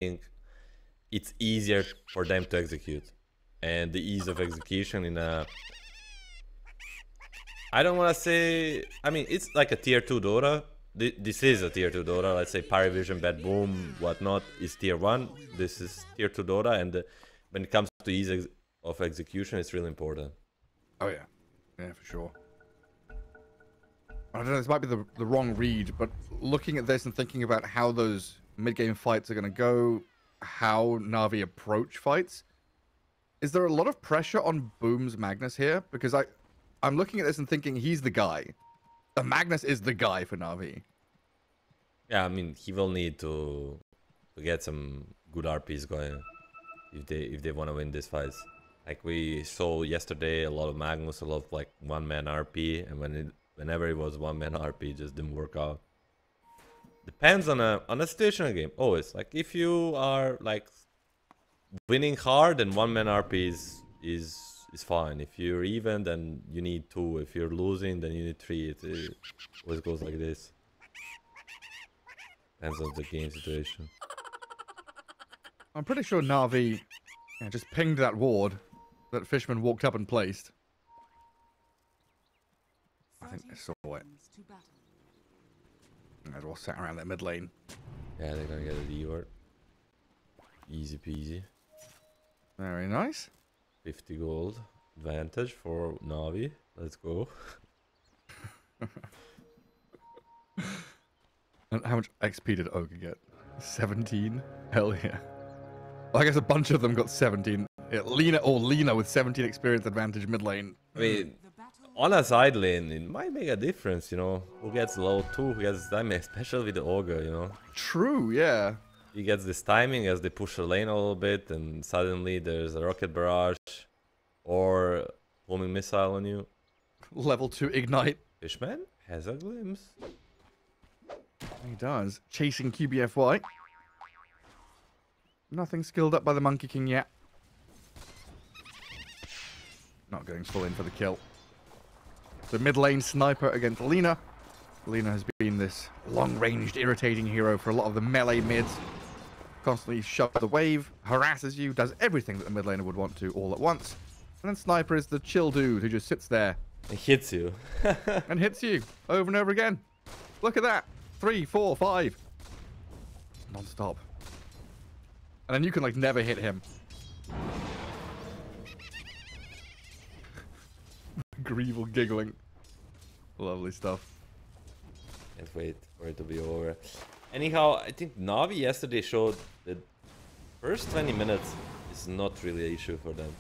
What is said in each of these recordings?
it's easier for them to execute. And the ease of execution in a... I don't want to say... I mean, it's like a tier 2 Dota. This is a tier 2 Dota. Let's say Parivision, Bad Boom, whatnot is tier 1. This is tier 2 Dota. And when it comes to ease of execution, it's really important. Oh, yeah. Yeah, for sure. I don't know, this might be the wrong read, but looking at this and thinking about how those mid-game fights are going to go, how Na'Vi approach fights, is there a lot of pressure on Boom's Magnus here? Because I'm looking at this and thinking he's the guy. The Magnus is the guy for Na'Vi. Yeah, I mean, he will need to get some good RPs going if they want to win these fights. Like we saw yesterday, a lot of Magnus, a lot of like one-man RP, and whenever it was one-man RP, it just didn't work out. Depends on a situational game. Always, like if you are like winning hard, then one-man RP is fine. If you're even, then you need 2. If you're losing, then you need 3. It always goes like this. Depends on the game situation. I'm pretty sure Na'Vi just pinged that ward that Fishman walked up and placed. I think I saw it. And they're all sat around that mid lane. Yeah, they're gonna get a D ward. Easy peasy. Very nice. 50 gold advantage for Na'Vi. Let's go. And how much XP did Ogre get? 17? Hell yeah. Well, I guess a bunch of them got 17. Yeah, Lina with 17 experience advantage mid lane. I mean, on a side lane, it might make a difference, you know. Who gets low 2, who gets timing, especially with the Ogre, you know. True, yeah. He gets this timing as they push the lane a little bit, and suddenly there's a rocket barrage or homing missile on you. Level 2 ignite. Fishman has a glimpse. He does. Chasing QBFY. Nothing skilled up by the Monkey King yet. Not going full in for the kill. The mid lane sniper against Lina. Lina has been this long-ranged, irritating hero for a lot of the melee mids. Constantly shoves the wave, harasses you, does everything that the mid laner would want to all at once. And then Sniper is the chill dude who just sits there. And hits you. And hits you over and over again. Look at that. 3, 4, 5. Non-stop. And then you can like never hit him. Greevil giggling. Lovely stuff. Can't wait for it to be over. Anyhow, I think Na'Vi yesterday showed that first 20 minutes is not really an issue for them.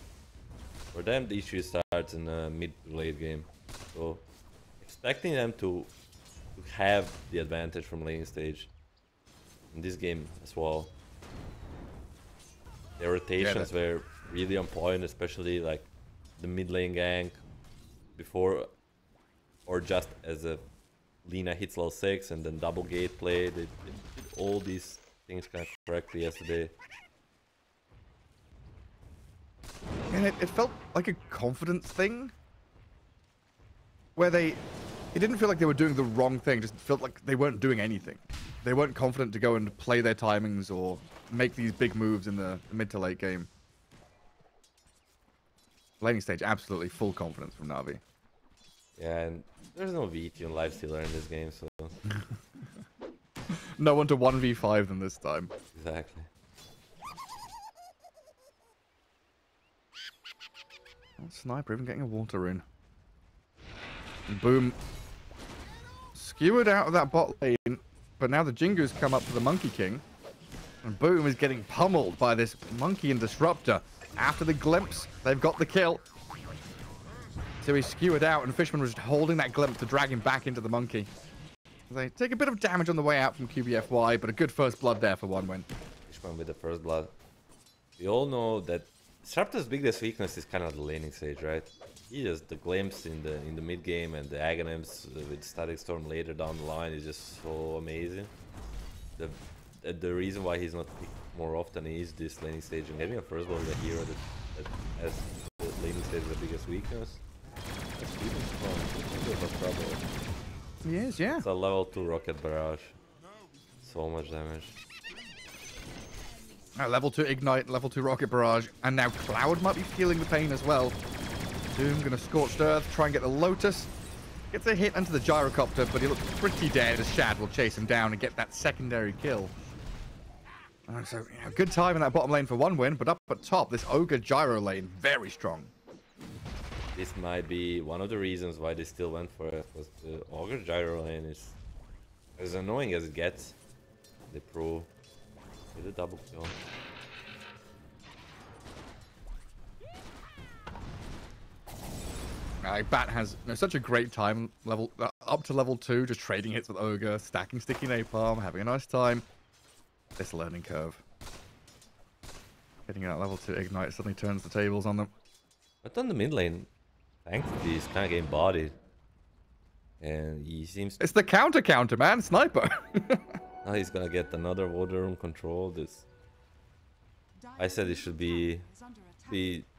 For them, the issue starts in a mid to late game. So, expecting them to have the advantage from lane stage in this game as well. Their rotations were really on point, especially like the mid lane gank before, or just as a Lina hits level 6 and then double gate play. They did all these things kind of correctly yesterday. And it felt like a confidence thing. Where it didn't feel like they were doing the wrong thing, just felt like they weren't doing anything. They weren't confident to go and play their timings or make these big moves in the mid to late game. Laning stage, absolutely full confidence from Na'Vi. Yeah, and there's no VT on Lifestealer in this game, so... No one to 1v5 them this time. Exactly. Sniper even getting a water rune. And Boom. Skewered out of that bot lane, but now the Jingu's come up to the Monkey King. And Boom is getting pummeled by this Monkey and Disruptor. After the glimpse, they've got the kill. So he's skewered out, and Fishman was just holding that glimpse to drag him back into the Monkey. They take a bit of damage on the way out from QBFY, but a good first blood there for one win. Fishman with the first blood. We all know that Disruptor's biggest weakness is kind of the laning stage, right? He just the glimpse in the mid game and the Aghanims with Static Storm later down the line is just so amazing. The reason why he's not picked more often is this laning stage, and getting a first blood with a hero that has the laning stage the biggest weakness. He is, yeah. It's a level 2 rocket barrage. So much damage. Level 2 Ignite, level 2 Rocket Barrage, and now Cloud might be feeling the pain as well. Doom gonna Scorched Earth, try and get the Lotus. Gets a hit into the Gyrocopter, but he looks pretty dead as Shad will chase him down and get that secondary kill. So, good time in that bottom lane for one win, but up at top, this Ogre Gyro lane, very strong. This might be one of the reasons why they still went for it, was the Ogre Gyro lane is as annoying as it gets. The pro with a double kill. Bat has such a great time level up to level 2, just trading hits with Ogre, stacking Sticky Napalm, having a nice time. This learning curve. Getting out level 2 Ignite suddenly turns the tables on them. But on the mid lane, thankfully he's kind of getting bodied. And he seems to... It's the counter, man. Sniper. Now he's gonna get another water room control. This... I said it should be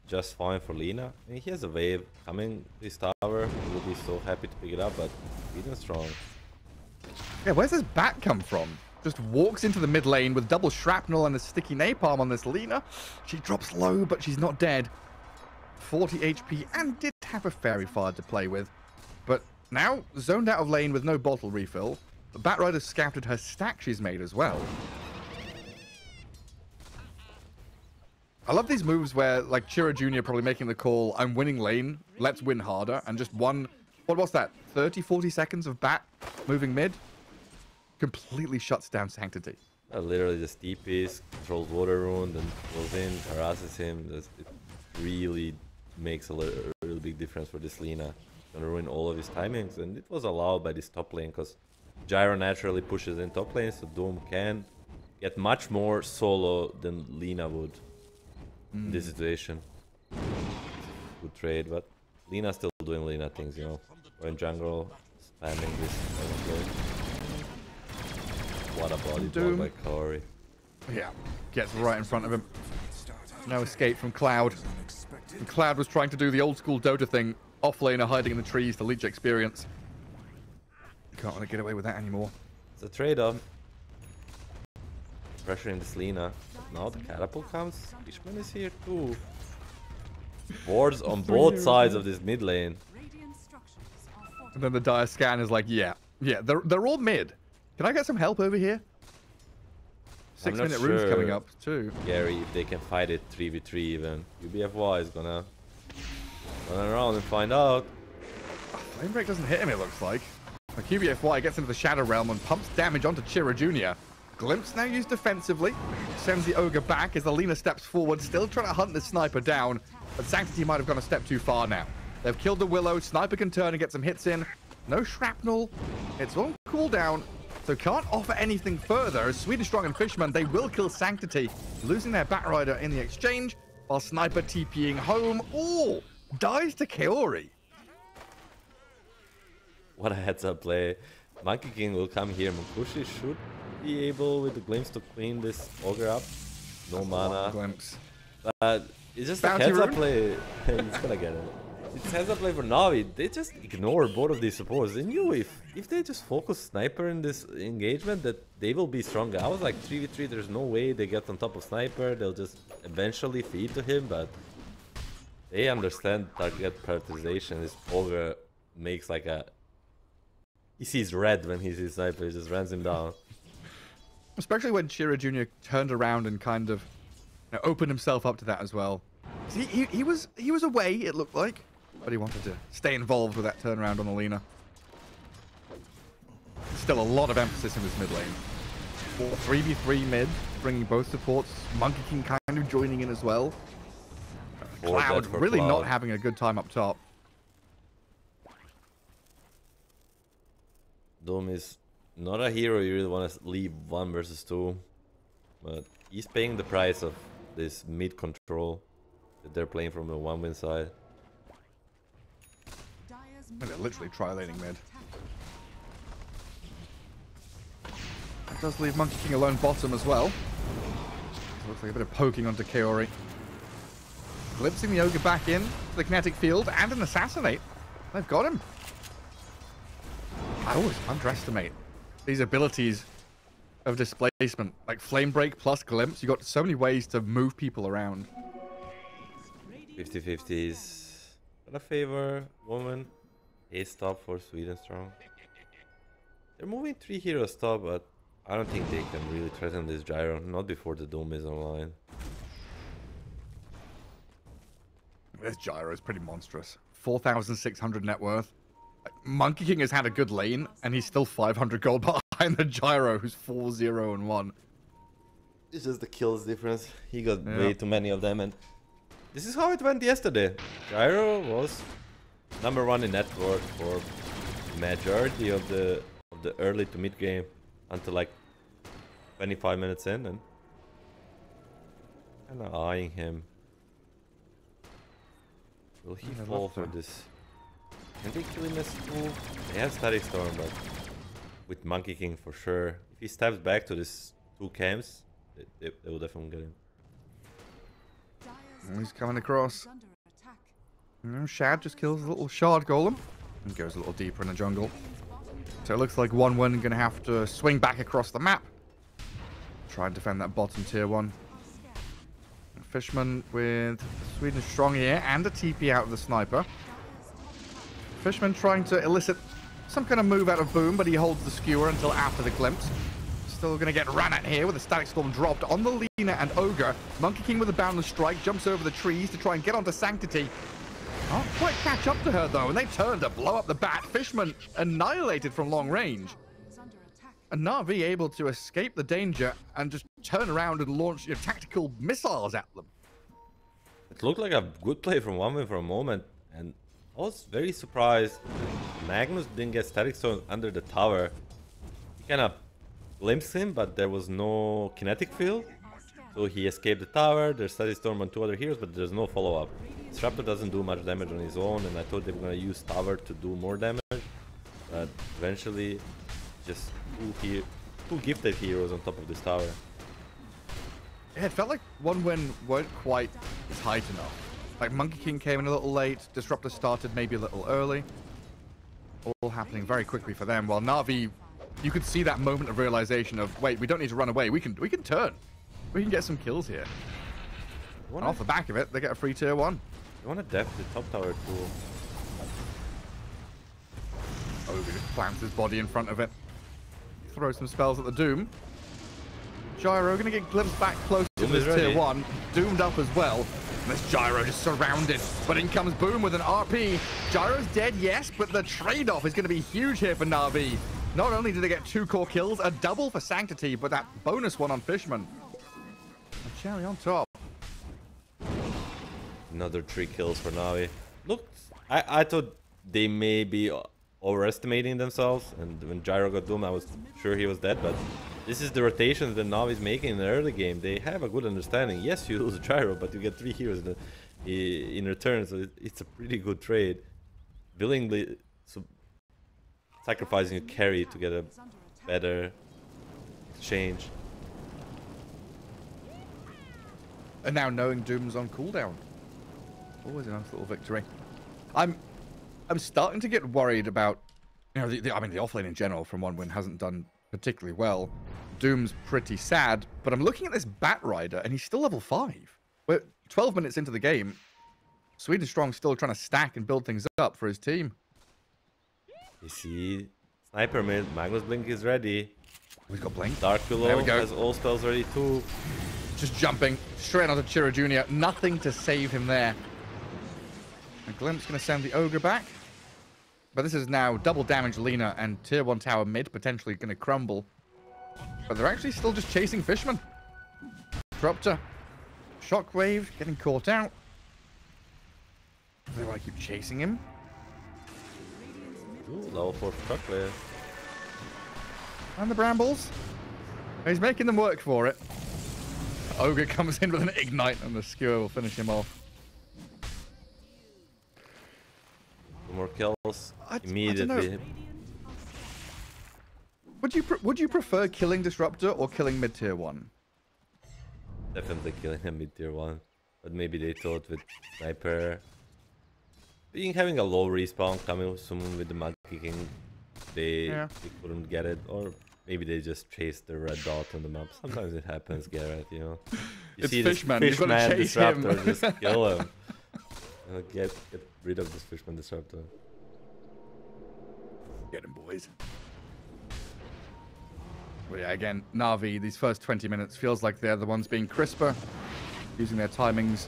just fine for Lina. I mean, he has a wave coming to his tower. He will be so happy to pick it up, but Lena's strong. Yeah, where's this Bat come from? Just walks into the mid lane with double shrapnel and a Sticky Napalm on this Lina. She drops low, but she's not dead. 40 HP and did have a Fairy Fire to play with. But now, zoned out of lane with no bottle refill. The Batrider scouted her stack she's made as well. I love these moves where, like, Chira Jr. probably making the call, I'm winning lane, let's win harder, and just one, what was that, 30, 40 seconds of Bat moving mid? Completely shuts down Sanctity. Literally just TPs, controls water rune, then goes in, harasses him. It really makes a really big difference for this Lina. Gonna ruin all of his timings, and it was allowed by this top lane, because Gyro naturally pushes in top lane, so Doom can get much more solo than Lina would in this situation. Good trade, but Lina's still doing Lina things, you know. We're in jungle, spamming this play. What a body block by Kaori. Yeah, gets right in front of him. No escape from Cloud. And Cloud was trying to do the old school Dota thing, offlaner hiding in the trees to leech experience. Can't really get away with that anymore. It's a trade-off. Pressuring this Lina. Now the catapult comes. Fishman is here too. Wards on both sides of this mid lane. And then the Dire Scan is like, yeah, they're all mid. Can I get some help over here? 6-minute runes coming up too. Gary, if they can fight it 3v3 even. UBFY is gonna run around and find out. Flame Break doesn't hit him, it looks like. QBFY gets into the Shadow Realm and pumps damage onto Chira Jr. Glimpse now used defensively. Sends the Ogre back as Alina steps forward, still trying to hunt the Sniper down. But Sanctity might have gone a step too far now. They've killed the Willow. Sniper can turn and get some hits in. No shrapnel. It's on cooldown, so can't offer anything further. As Swedish Strong and Fishman, they will kill Sanctity, losing their Batrider in the exchange, while Sniper TPing home. Oh, dies to Kaori. What a heads-up play. Monkey King will come here. Mukushi should be able with the Glimpse to clean this Ogre up. No mana. Glimpse. But it's just a heads-up play. He's gonna get it. It's heads-up play for Navi. They just ignore both of these supports. They knew if they just focus Sniper in this engagement that they will be stronger. I was like 3v3, there's no way they get on top of Sniper. They'll just eventually feed to him, but they understand target prioritization. This Ogre makes like a... He sees red when he sees Sniper, he just runs him down. Especially when Chira Jr. turned around and kind of opened himself up to that as well. He was away, it looked like, but he wanted to stay involved with that turnaround on Alina. Still a lot of emphasis in this mid lane. 3v3 mid, bringing both supports. Monkey King kind of joining in as well. Cloud really not having a good time up top. Doom is not a hero you really want to leave 1 versus 2, but he's paying the price of this mid control that they're playing from the 1-win side. They're literally tri-laning mid. That does leave Monkey King alone bottom as well. Looks like a bit of poking onto Kaori. Glimpsing the Ogre back in to the kinetic field and an assassinate. They've got him. I always underestimate these abilities of displacement. Like Flame Break plus Glimpse, you got so many ways to move people around. 50-50s. Gonna favor woman. Ace top for Sweden strong. They're moving 3 heroes top, but I don't think they can really threaten this gyro. Not before the Doom is online. This gyro is pretty monstrous. 4,600 net worth. Monkey King has had a good lane, and he's still 500 gold behind the gyro, who's 4-0-1. It's just the kills difference. He got way too many of them, and this is how it went yesterday. Gyro was #1 in net worth for majority of the early to mid game until like 25 minutes in, and kind of eyeing him. Will he fall for this? Can they kill him as tool? They have Static Storm, but with Monkey King for sure. If he steps back to this 2 camps, they will definitely get him. He's coming across. Shad just kills a little shard golem and goes a little deeper in the jungle. So it looks like 1-1 going to have to swing back across the map. Try and defend that bottom tier 1. Fishman with Sweden strong here and a TP out of the sniper. Fishman trying to elicit some kind of move out of Boom, but he holds the skewer until after the glimpse. Still going to get ran at here with a Static Storm dropped on the Lina and Ogre. Monkey King with a Boundless Strike jumps over the trees to try and get onto Sanctity. Can't quite catch up to her though, and they turn to blow up the bat. Fishman annihilated from long range. And Na'Vi able to escape the danger and just turn around and launch tactical missiles at them. It looked like a good play from OneWin for a moment, and I was very surprised Magnus didn't get Static Storm under the tower. He kind of glimpsed him, but there was no kinetic field. So he escaped the tower, there's Static Storm on 2 other heroes, but there's no follow-up. Disruptor doesn't do much damage on his own, and I thought they were going to use tower to do more damage. But eventually, just two gifted heroes on top of this tower. Yeah, it felt like OneWin weren't quite tight enough. Like Monkey King came in a little late, Disruptor started maybe a little early. All happening very quickly for them, while Na'Vi, you could see that moment of realization of, wait, we don't need to run away, we can turn. We can get some kills here. And off the back of it, they get a free tier 1. You want to def the top tower too. Ogre just plants his body in front of it. Throw some spells at the Doom. Gyro gonna get glimpsed back close to this tier 1. Doomed up as well. And this Gyro just surrounded. But in comes Boom with an RP. Gyro's dead, yes, but the trade-off is gonna be huge here for Na'Vi. Not only did they get 2 core kills, a double for Sanctity, but that bonus one on Fishman. A cherry on top. Another 3 kills for Na'Vi. Look, I thought they may be overestimating themselves, and when Gyro got doomed, I was sure he was dead, but this is the rotations that Na'Vi is making in the early game. They have a good understanding. Yes, you lose Gyro, but you get 3 heroes in return, so it's a pretty good trade. Willingly sacrificing a carry to get a better exchange. And now knowing Doom's on cooldown. Always a nice little victory. I'm starting to get worried about, I mean, the offlane in general from OneWin hasn't done particularly well. Doom's pretty sad, but I'm looking at this Bat Rider, and he's still level 5. We're 12 minutes into the game. Sweden Strong's still trying to stack and build things up for his team. You see, Sniper mid, Magnus Blink is ready. We've got Blink. Dark Below has all spells ready too. Just jumping straight onto Chiro Jr. Nothing to save him there. And Glimpse going to send the Ogre back. But this is now double damage Lina, and tier 1 tower mid potentially going to crumble. But they're actually still just chasing Fishman. Disruptor. Shockwave getting caught out. They want to keep chasing him. Ooh, level 4 Shockwave. And the Brambles. He's making them work for it. Ogre comes in with an Ignite, and the Skewer will finish him off. 2 more kills immediately. Would you prefer killing Disruptor or killing mid tier 1? Definitely killing him mid tier 1, but maybe they thought with Sniper having a low respawn coming soon with the Monkey King, they couldn't get it, or maybe they just chased the red dot on the map. Sometimes it happens, Garrett, you know. You It's see Fishman. this You've got to Fishman chase him. Disruptor, just kill him. Get rid of this Fishman Disruptor. Get him, boys. Well, yeah, again, Na'Vi, these first 20 minutes feels like they're the ones being crisper, using their timings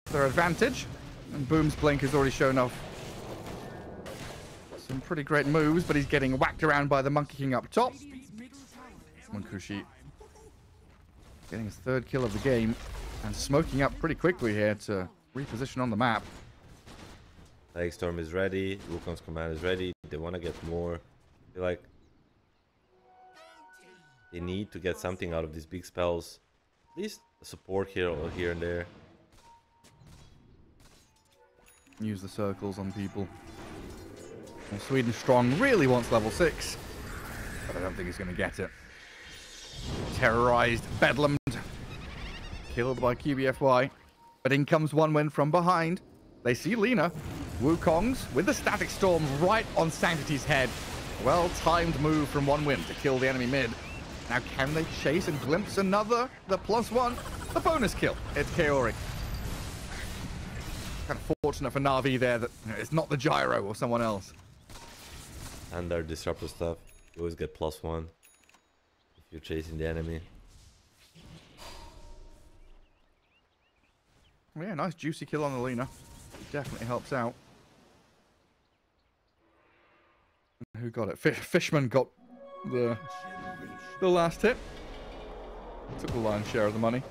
to their advantage. And Boom's Blink has already shown off some pretty great moves, but he's getting whacked around by the Monkey King up top. Munkushi getting his third kill of the game and smoking up pretty quickly here to reposition on the map. Plague Storm is ready, Wukong's command is ready, they want to get more. They're like, they need to get something out of these big spells. At least support here or here and there. Use the circles on people. And Sweden Strong really wants level 6, but I don't think he's going to get it. Terrorized Bedlam, killed by QBFY, but in comes One Win from behind. They see Lina. Wukong's with the Static Storm right on Sanctity's head. Well-timed move from One Win to kill the enemy mid. Now can they chase and glimpse another? The +1, the bonus kill. It's Kaori. Kind of fortunate for Na'Vi there that it's not the Gyro or someone else. And their disruptor stuff. You always get +1 if you're chasing the enemy. Yeah, nice juicy kill on the Lina. Definitely helps out. Who got it? Fishman got the last hit. Took the lion's share of the money.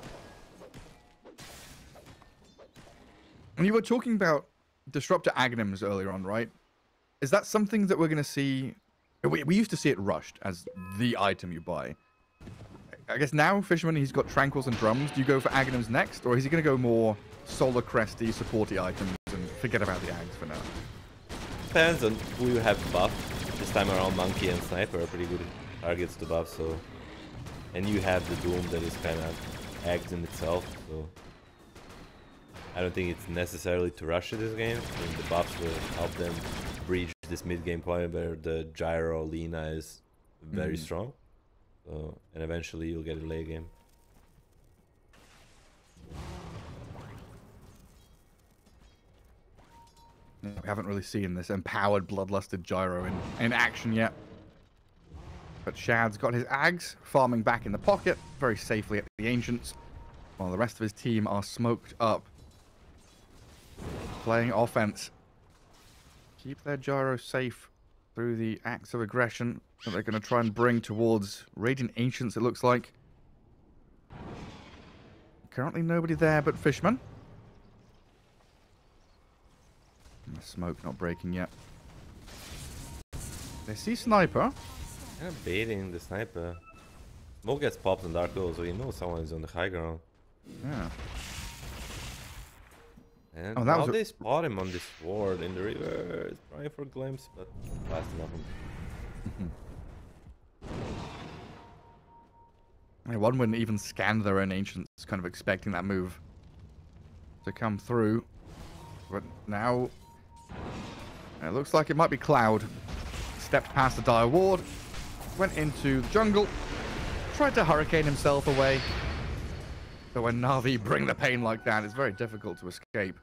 And you were talking about Disruptor Aghanims earlier on, right? Is that something that we're going to see? We used to see it rushed as the item you buy. I guess now, Fisherman, he's got Tranquils and Drums. Do you go for Aghanims next? Or is he going to go more Solar Cresty, supporty items and forget about the Ags for now? Depends on who you have buff. This time around, Monkey and Sniper are pretty good targets to buff, so... And you have the Doom that is kind of Ags in itself, so... I don't think it's necessarily to rush it this game. I think the buffs will help them breach this mid-game point where the Gyro Lina is very strong. So, and eventually you'll get a late game. We haven't really seen this empowered bloodlusted Gyro in action yet. But Shad's got his Ags farming back in the pocket very safely at the Ancients, while the rest of his team are smoked up. Playing offense. Keep their Gyro safe through the acts of aggression that they're going to try and bring towards Radiant Ancients, it looks like. Currently nobody there but Fishman. And the smoke not breaking yet. They see Sniper. Yeah, baiting the Sniper. Smoke gets popped on Dark Hole, so you know someone is on the high ground. Yeah. And Oh, that now was they spot him on this ward in the river. He's trying for a glimpse, but fast enough. One wouldn't even scan their own Ancients, kind of expecting that move to come through. But now, it looks like it might be Cloud. Stepped past the Dire Ward, went into the jungle, tried to hurricane himself away. But when Na'Vi bring the pain like that, it's very difficult to escape.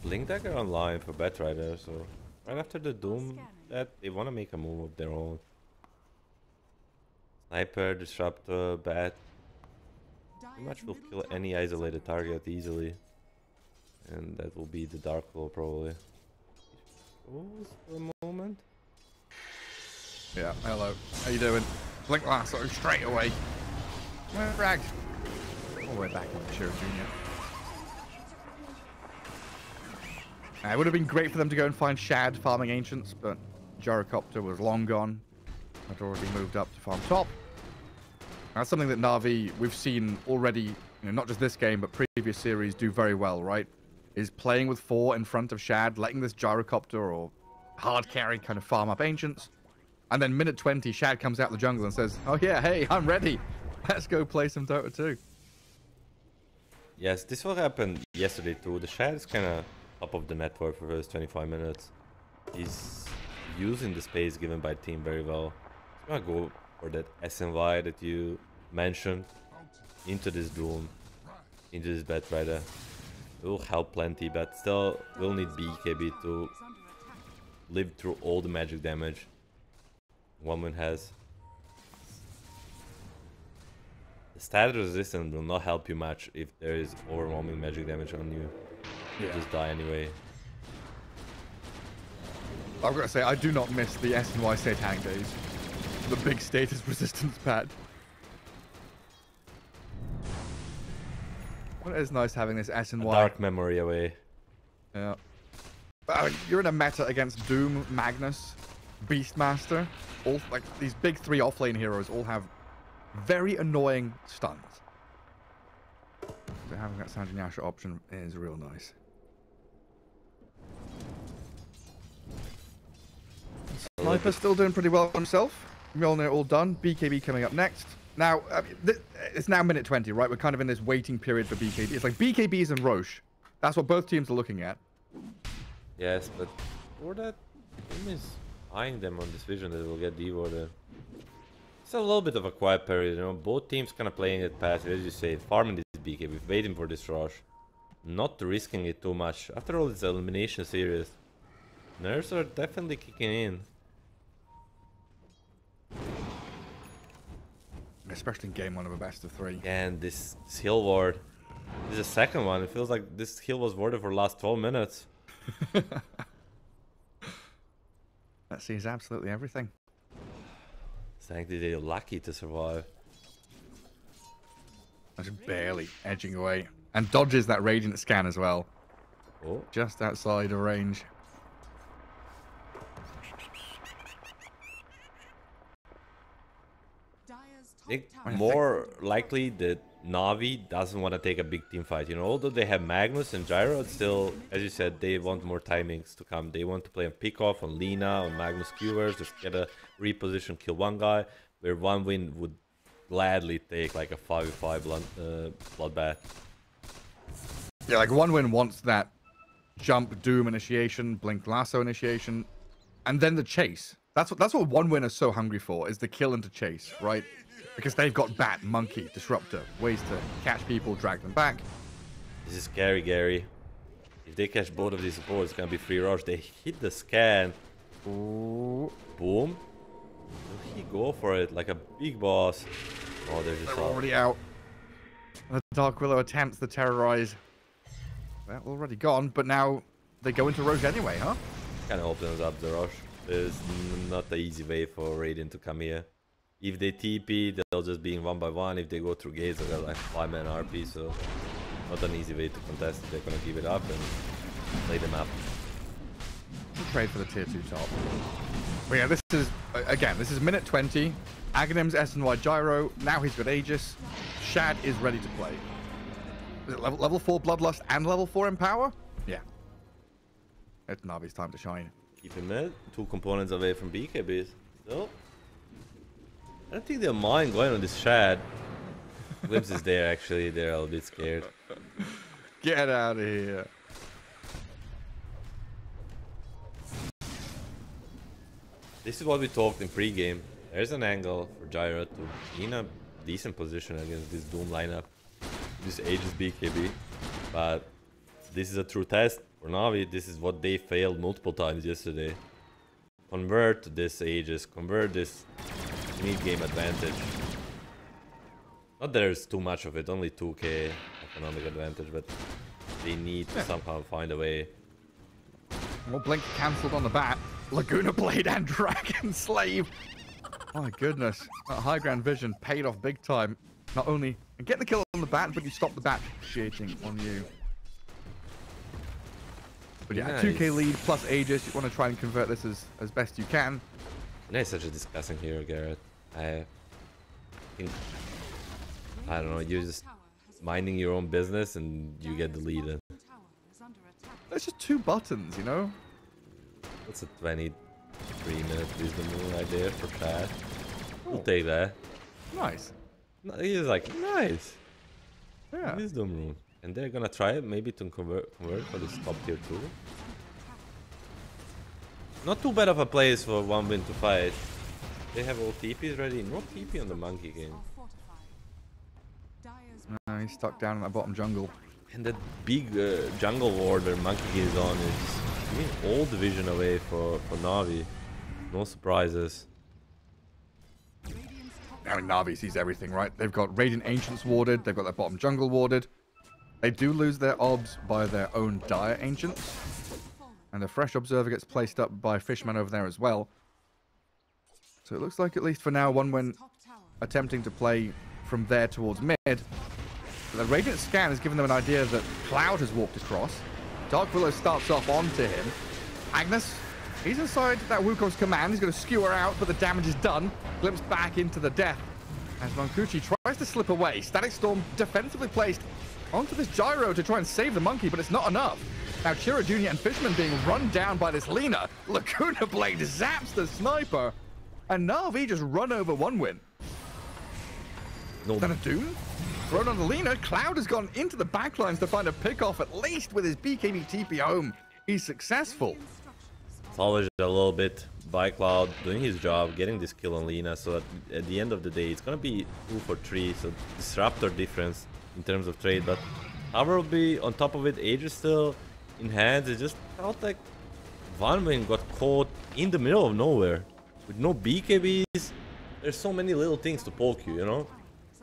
Blink Dagger online for Batrider, so right after the Doom, that they want to make a move of their own. Sniper, Disruptor, Bat. Pretty much will kill any isolated target easily. And that will be the Dark Claw probably. Pause for a moment. Yeah, hello. How you doing? Blink Lasso straight away. Fragged. All the way back on Shiro Jr. It would have been great for them to go and find Shad farming Ancients, but Gyrocopter was long gone. Had already moved up to farm top. That's something that Na'Vi, we've seen already, not just this game, but previous series do very well, right? Is playing with 4 in front of Shad, letting this Gyrocopter or hard carry kind of farm up Ancients. And then minute 20, Shad comes out the jungle and says, oh yeah, hey, I'm ready. Let's go play some Dota 2. Yes, this will happen yesterday too. The Shad is kind of top of the network for the first 25 minutes. He's using the space given by team very well. He's gonna go for that SNY that you mentioned into this Doom, into this Batrider. It will help plenty, but still we'll need BKB to live through all the magic damage Woman has. The stat resistance will not help you much if there is overwhelming magic damage on you. You just die anyway. I've got to say, I do not miss the SNY Satanic days. The big status resistance pad. Well, it is nice having this SNY. A dark memory away. Yeah. But you're in a meta against Doom, Magnus, Beastmaster. All like these big three offlane heroes all have very annoying stuns. So having that Sanjin Yasha option is real nice. Sniper still doing pretty well for himself. Mjolnir all done. BKB coming up next. Now, I mean, it's now minute 20, right? We're kind of in this waiting period for BKB. It's like BKBs and Roche. That's what both teams are looking at. Yes, but for that, team is eyeing them on this vision that will get Devo there. It's a little bit of a quiet period, you know. Both teams kind of playing it passive, as you say, farming this BKB, waiting for this rush, not risking it too much. After all, it's an elimination series. Nerves are definitely kicking in. Especially in game one of a best of three. And this heal ward. This is the second one. It feels like this heal was warded for the last 12 minutes. That sees absolutely everything. Thankfully, they're lucky to survive. Just barely edging away. And dodges that Radiant scan as well. Oh. Just outside of range. I think more likely that Na'Vi doesn't want to take a big team fight. You know, although they have Magnus and Gyro, it's still, as you said, they want more timings to come. They want to play on pick off, on Lina, on Magnus Qers, just get a reposition, kill one guy, where one win would gladly take like a 5v5 bloodbath. Yeah, like one win wants that jump Doom initiation, Blink Lasso initiation, and then the chase. That's what one win is so hungry for, is the kill and to chase, right? Because they've got Bat, Monkey, Disruptor, ways to catch people, drag them back. This is scary, Gary. If they catch both of these supports, it's gonna be free rush. They hit the scan. Ooh. Boom. Will he go for it like a big boss? Oh, they're just already out. The Dark Willow attempts to terrorize. Well, already gone, but now they go into Roche anyway, huh? Kind of opens up the rush. There's not the easy way for Radiant to come here. If they TP, they'll just be in 1x1. If they go through gates, they'll like 5-man RP, so not an easy way to contest. They're gonna give it up and play them up. Trade for the tier 2 top. But yeah, this is, again, this is minute 20. Aghanim's SNY Gyro. Now he's got Aegis. Shad is ready to play. Is it level 4 Bloodlust and level 4 Empower? Yeah. It's Na'Vi's time to shine. Keep him mid. 2 components away from BKBs. Still. I don't think they'll mind going on this Shad. Glimpse is there actually. They're a little bit scared. Get out of here. This is what we talked in pre-game. There's an angle for Gyro to be in a decent position against this Doom lineup. This Aegis BKB. But this is a true test for Na'Vi. This is what they failed multiple times yesterday. Convert this Aegis. Convert this mid-game advantage. Not that there's too much of it. Only 2k economic advantage. But they need to somehow find a way. Well, Blink cancelled on the bat. Laguna Blade and Dragon Slave. My goodness. That high ground vision paid off big time. Not only get the kill on the bat, but you stop the bat initiating on you. But yeah, nice. 2k lead plus Aegis. You want to try and convert this as best you can. It's such a disgusting hero, Garrett. I think, I don't know, you're just minding your own business and you get deleted. That's just 2 buttons, you know? That's a 23-minute wisdom rune right there for Chad. We'll take that. Nice. He's like, nice. Yeah. Wisdom rune. And they're gonna try it maybe to convert for this top tier 2. Not too bad of a place for 1 win to fight. They have all TPs ready. No TP on the Monkey King. No, he's stuck down in that bottom jungle. And that big jungle ward where Monkey King is on is giving all the vision away for Na'Vi. No surprises. I mean, Na'Vi sees everything, right? They've got Radiant Ancients warded. They've got their bottom jungle warded. They do lose their obs by their own Dire Ancients. And a fresh Observer gets placed up by Fishman over there as well. So it looks like, at least for now, 1Win attempting to play from there towards mid. The Radiant Scan has given them an idea that Cloud has walked across. Dark Willow starts off onto him. Agnes, he's inside that Wukong's command. He's going to skewer out, but the damage is done. Glimpse back into the death. As Monkuchi tries to slip away. Static Storm defensively placed onto this Gyro to try and save the monkey, but it's not enough. Now Chira Jr. and Fishman being run down by this Lina. Lacuna Blade zaps the sniper. And Na'Vi just run over 1Win. No. Then a Doom? Thrown on the Lina. Cloud has gone into the backlines to find a pick-off, at least with his BKB TP home. He's successful. Salvaged a little bit by Cloud, doing his job, getting this kill on Lina, so at the end of the day, it's gonna be 2 for 3, so disruptor difference in terms of trade, but Tower will be on top of it. Age is still in hands. It just felt like 1Win got caught in the middle of nowhere with no BKBs. There's so many little things to poke you, you know?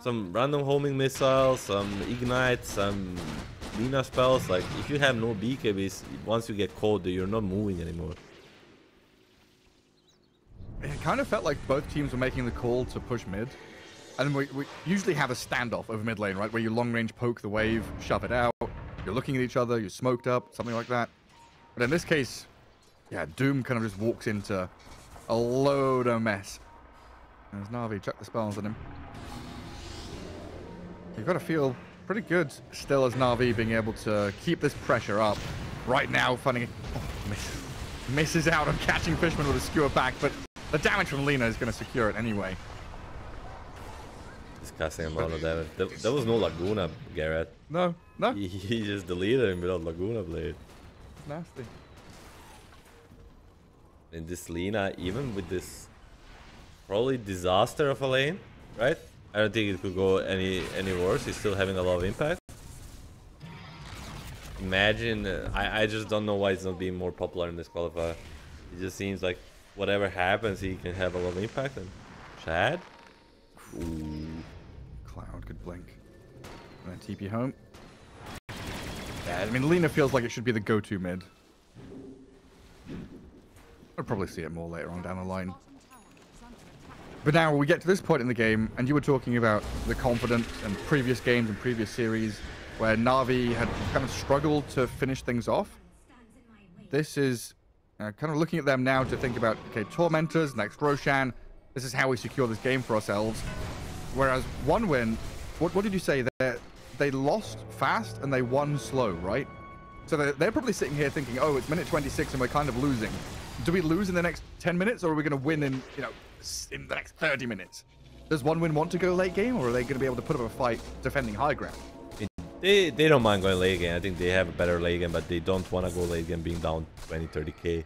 Some random homing missiles, some ignite, some Lina spells. Like, if you have no BKBs, once you get caught, you're not moving anymore. It kind of felt like both teams were making the call to push mid. And we usually have a standoff over mid lane, right? Where you long range poke the wave, shove it out. You're looking at each other, you're smoked up, something like that. But in this case, yeah, Doom kind of just walks into a load of mess. There's Na'Vi, chuck the spells on him. You've got to feel pretty good still as Na'Vi being able to keep this pressure up. Right now, finding misses out on catching Fishman with a skewer back, but the damage from Lina is going to secure it anyway. Disgusting amount of damage. There was no Laguna, Garrett. No. He just deleted him without Laguna Blade. Nasty. And this Lina, even with this probably disaster of a lane, right? I don't think it could go any worse. He's still having a lot of impact. Imagine, I just don't know why it's not being more popular in this qualifier. It just seems like whatever happens, he can have a lot of impact. And Chad? Ooh. Cloud could blink. And then TP home. Yeah, I mean, Lina feels like it should be the go-to mid. I'll probably see it more later on down the line. But now we get to this point in the game, and you were talking about the confidence and previous games and previous series where Na'Vi had kind of struggled to finish things off. This is kind of looking at them now to think about, okay, Tormentors, next Roshan, this is how we secure this game for ourselves. Whereas 1Win, what did you say? They lost fast and they won slow, right? So they're probably sitting here thinking, oh, it's minute 26 and we're kind of losing. Do we lose in the next 10 minutes or are we going to win in, you know, in the next 30 minutes? Does 1Win want to go late game or are they going to be able to put up a fight defending high ground? They don't mind going late game. I think they have a better late game, but they don't want to go late game being down 20-30k.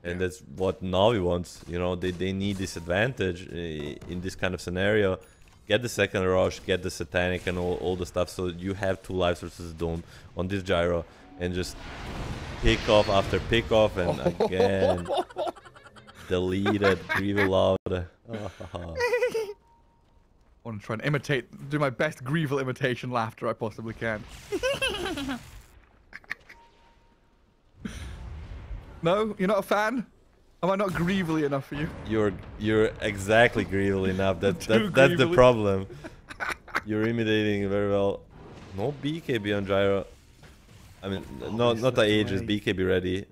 And that's what Na'Vi wants. You know, they need this advantage in this kind of scenario. Get the second rush, get the Satanic and all the stuff, so you have 2 lives versus Doom on this Gyro, and just pick off after pick off, and again deleted Greevil out. I want to try and do my best Greevil imitation laughter I possibly can. No, you're not a fan? Am I not Greevily enough for you? You're exactly Greevil enough. That's the problem. You're imitating very well. No BKB on Gyro. I mean, not the Aegis, BKB ready.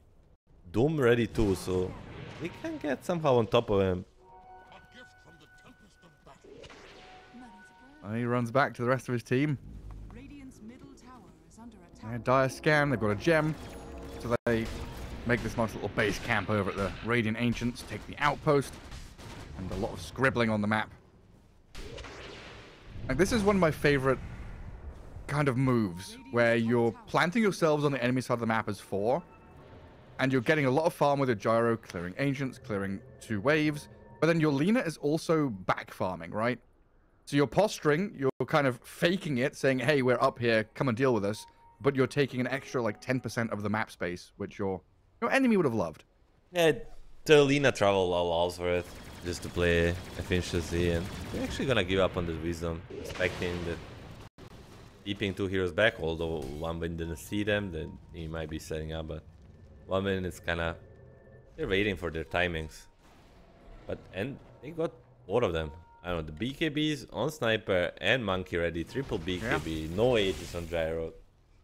Doom ready too, so they can get somehow on top of him. He runs back to the rest of his team. Dire scan, they've got a gem. So they make this nice little base camp over at the Radiant Ancients, take the outpost, and a lot of scribbling on the map. Like, this is one of my favorite kind of moves, where you're planting yourselves on the enemy side of the map as 4, and you're getting a lot of farm with your Gyro, clearing Ancients, clearing 2 waves. But then your Lina is also back farming, right? So you're posturing, you're kind of faking it, saying, hey, we're up here, come and deal with us. But you're taking an extra, like, 10% of the map space, which your enemy would have loved. Yeah, the Lina travel allows for it, just to play efficiency, and they're actually gonna give up on the Wisdom, expecting that keeping 2 heroes back, although One Win didn't see them, then he might be setting up, but One Win is kinda, they're waiting for their timings. And they got both of them. I don't know, the BKBs on Sniper and Monkey ready, triple BKB, no Aegis on Gyro.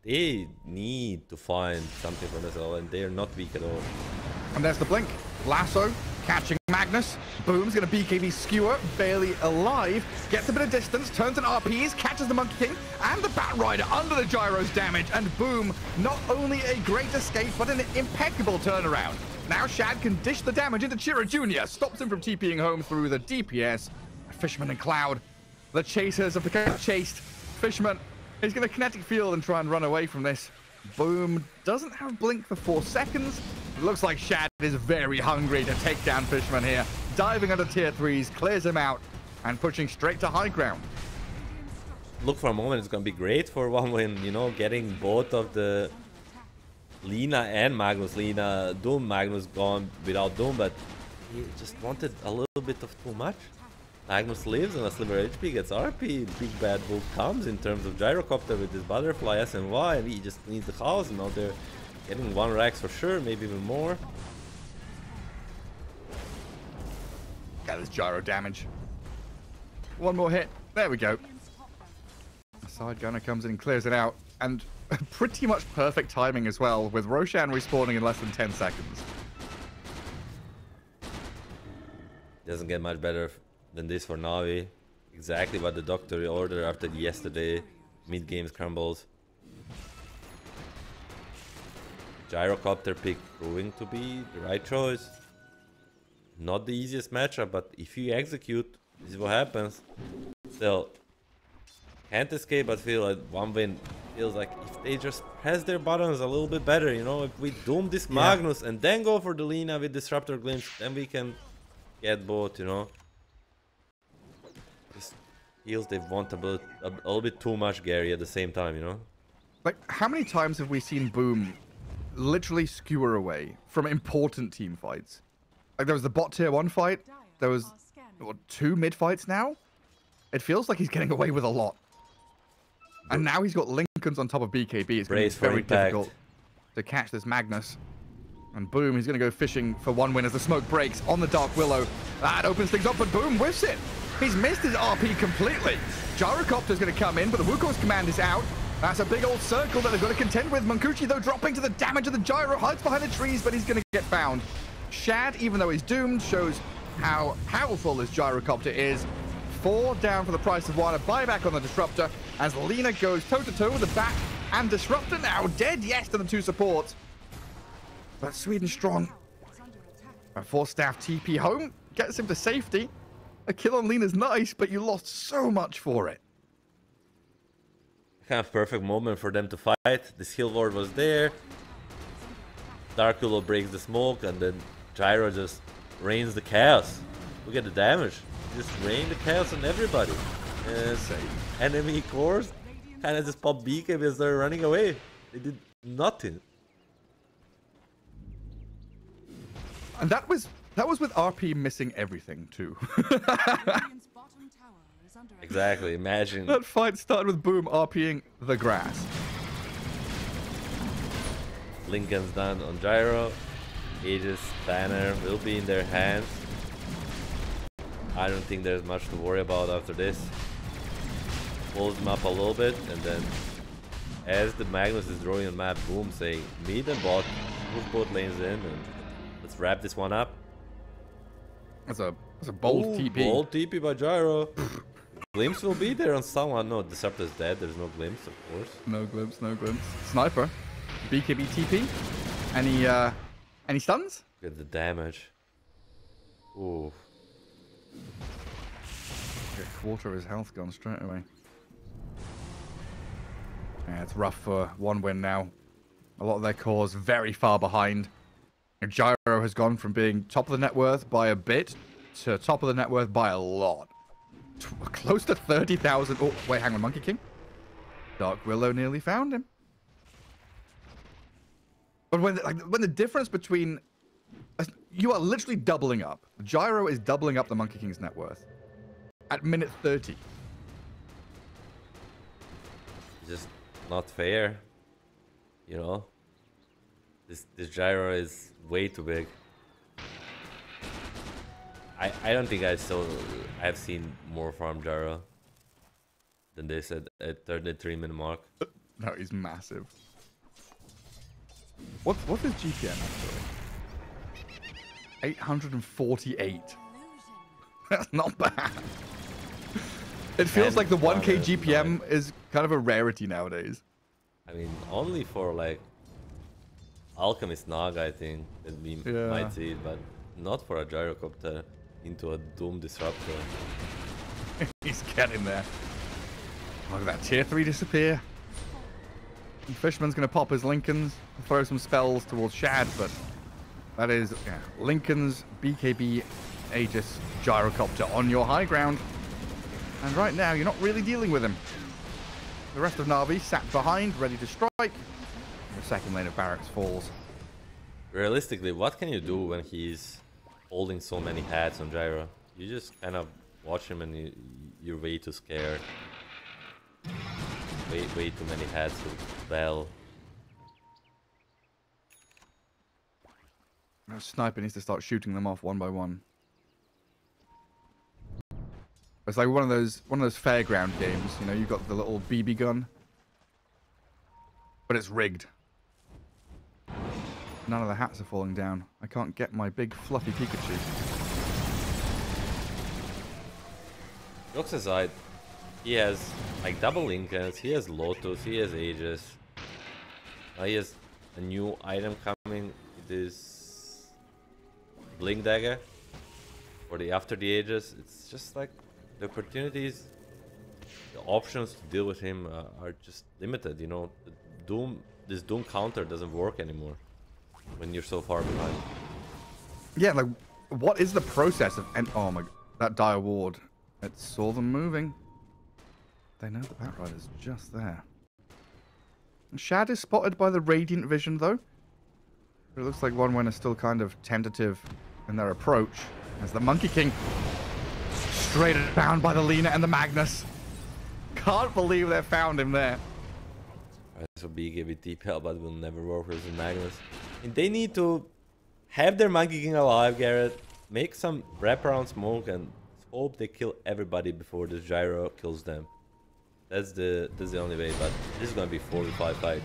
They need to find something for themselves, and they are not weak at all. And there's the blink. Lasso, catching Magnus. Boom's gonna BKB Skewer, barely alive. Gets a bit of distance, turns in RPs, catches the Monkey King and the Bat Rider under the Gyro's damage. And Boom, not only a great escape, but an impeccable turnaround. Now Shad can dish the damage into Chira Jr. Stops him from TPing home through the DPS. Fishman and Cloud, the chasers of the chased. Fishman, he's going to kinetic field and try and run away from this. Boom doesn't have blink for 4 seconds. It looks like Shad is very hungry to take down Fishman here. Diving under tier 3s, clears him out, and pushing straight to high ground. Look, for a moment, it's going to be great for One Win, you know, getting both of the Lina and Magnus. Lina, Doom, Magnus gone without Doom, but he just wanted a little bit of too much. Magnus lives on a sliver HP, gets RP, Big Bad Wolf comes in terms of Gyrocopter with this Butterfly SNY, and he just needs the house, and now they're getting 1 Rax for sure, maybe even more. Yeah, there's Gyro damage. 1 more hit. There we go. The side gunner comes in and clears it out, and pretty much perfect timing as well, with Roshan respawning in less than 10 seconds. Doesn't get much better than this for Na'Vi. Exactly what the doctor ordered after yesterday mid-game scrambles. Gyrocopter pick proving to be the right choice. Not the easiest matchup, but if you execute, this is what happens. Still, can't escape, but feel like One Win feels like if they just press their buttons a little bit better, you know, if we doom this Magnus and then go for the Lina with Disruptor Glimpse, then we can get both, you know. Just feels they want a little bit too much Gary at the same time, you know. Like, how many times have we seen Boom literally skewer away from important team fights? Like, there was the bot tier 1 fight. There was, what, 2 mid fights now? It feels like he's getting away with a lot. And now he's got Lincolns on top of BKB. It's going to be very difficult to catch this Magnus. And Boom, he's going to go fishing for One Win as the smoke breaks on the Dark Willow. That opens things up, but Boom whiffs it. He's missed his RP completely. Gyrocopter's going to come in, but the Wukong's command is out. That's a big old circle that they've got to contend with. Munkuchi, though, dropping to the damage of the Gyro. Hides behind the trees, but he's going to get found. Shad, even though he's doomed, shows how powerful this Gyrocopter is. 4 down for the price of 1. A buyback on the Disruptor as Lina goes toe-to-toe with the Bat and Disruptor now dead, yes, to the 2 supports. But Sweden strong. A 4-staff TP home gets him to safety. A kill on Lina's nice, but you lost so much for it. Kind of perfect moment for them to fight. This heal ward was there. Dark Willow breaks the smoke, and then Gyro just rains the chaos. Look at the damage. Just rain the chaos on everybody. And enemy cores kind of just pop BKB as they're running away. They did nothing. And that was with RP missing everything too. Exactly. Imagine that fight started with Boom RPing the grass. Lincoln's done on Gyro. Aegis banner will be in their hands. I don't think there's much to worry about after this. Close them up a little bit, and then as the Magnus is drawing on map, Boom saying mid and bot, move both lanes in, and let's wrap this one up. That's a bold TP. Bold TP by Gyro. Glimpse will be there on someone. No, Disruptor's dead. There's no Glimpse, of course. No Glimpse, no Glimpse. Sniper. BKB TP. Any stuns? Look at the damage. Ooh. A quarter of his health gone straight away. Yeah, it's rough for One Win now. A lot of their cores very far behind. Gyro has gone from being top of the net worth by a bit to top of the net worth by a lot. Close to 30,000. Oh, wait, hang on, Monkey King. Dark Willow nearly found him. But when the difference between... You are literally doubling up. Gyro is doubling up the Monkey King's net worth at minute 30. Just not fair. You know? This Gyro is way too big. I don't think I've seen more farm Gyro than this at 33-minute mark. No, he's massive. What's his GPM actually? 848. That's not bad. It feels like the 1k GPM is kind of a rarity nowadays. I mean, only for like Alchemist Naga, I think that we might see it, but not for a Gyrocopter into a Doom Disruptor. He's getting there. Look at that tier 3 disappear. And Fishman's going to pop his Lincolns, throw some spells towards Shad, but that is Lincoln's BKB Aegis Gyrocopter on your high ground. And right now, you're not really dealing with him. The rest of Na'Vi sat behind, ready to strike. The second lane of barracks falls. Realistically, what can you do when he's holding so many hats on Gyro? You just kind of watch him and you're way too scared. Way too many hats with Bell. Sniper needs to start shooting them off one by one. It's like one of those fairground games, you know, you've got the little BB gun, but it's rigged. None of the hats are falling down. I can't get my big fluffy Pikachu. Jokes aside, he has like double Lincolns, he has Lotus, he has Aegis. Now he has a new item coming. It is Blink Dagger for the after the Aegis. It's just like the opportunities, the options to deal with him are just limited. You know, this Doom counter doesn't work anymore when you're so far behind. Yeah, like what is the process of? And oh my, that Dire Ward, it saw them moving. They know the Batrider's just there. And Shad is spotted by the Radiant Vision though. But it looks like OneWin is still kind of tentative in their approach as the Monkey King straight down by the Lina and the Magnus. Can't believe they found him there. So BKB TPL, but will never work with the Magnus. And they need to have their Monkey King alive, Garrett. Make some wraparound smoke and hope they kill everybody before the Gyro kills them. That's the only way, but this is gonna be 4v5 fight.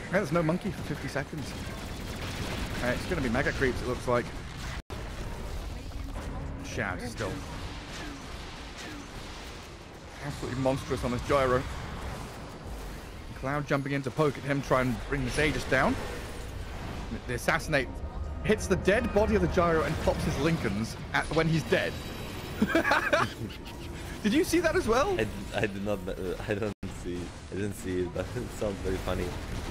Yeah, there's no monkey for 50 seconds. It's gonna be mega creeps, it looks like. Shad still absolutely monstrous on this Gyro. Cloud jumping in to poke at him, try and bring this Aegis down. The Assassinate hits the dead body of the Gyro and pops his Lincolns when he's dead. Did you see that as well? I did not. I didn't see it, but it sounds very funny.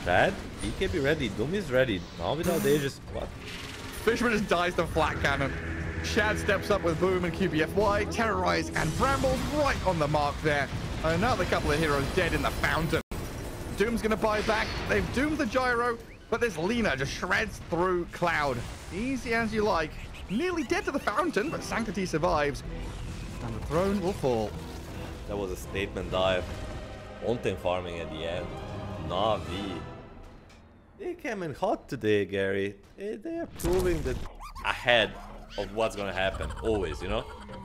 Shad, BKB ready. Doom is ready. Now without Aegis, what? Fishman just dies to flat cannon. Shad steps up with Boom and QBFY, Terrorize and Bramble right on the mark there. Another couple of heroes dead in the fountain. Doom's gonna buy back. They've doomed the Gyro, but this Lina just shreds through Cloud. Easy as you like. Nearly dead to the fountain, but Sanctity survives. And the throne will fall. That was a statement dive. Mountain farming at the end. Na'Vi. They came in hot today, Gary. They are proving that ahead of what's gonna happen. Always, you know?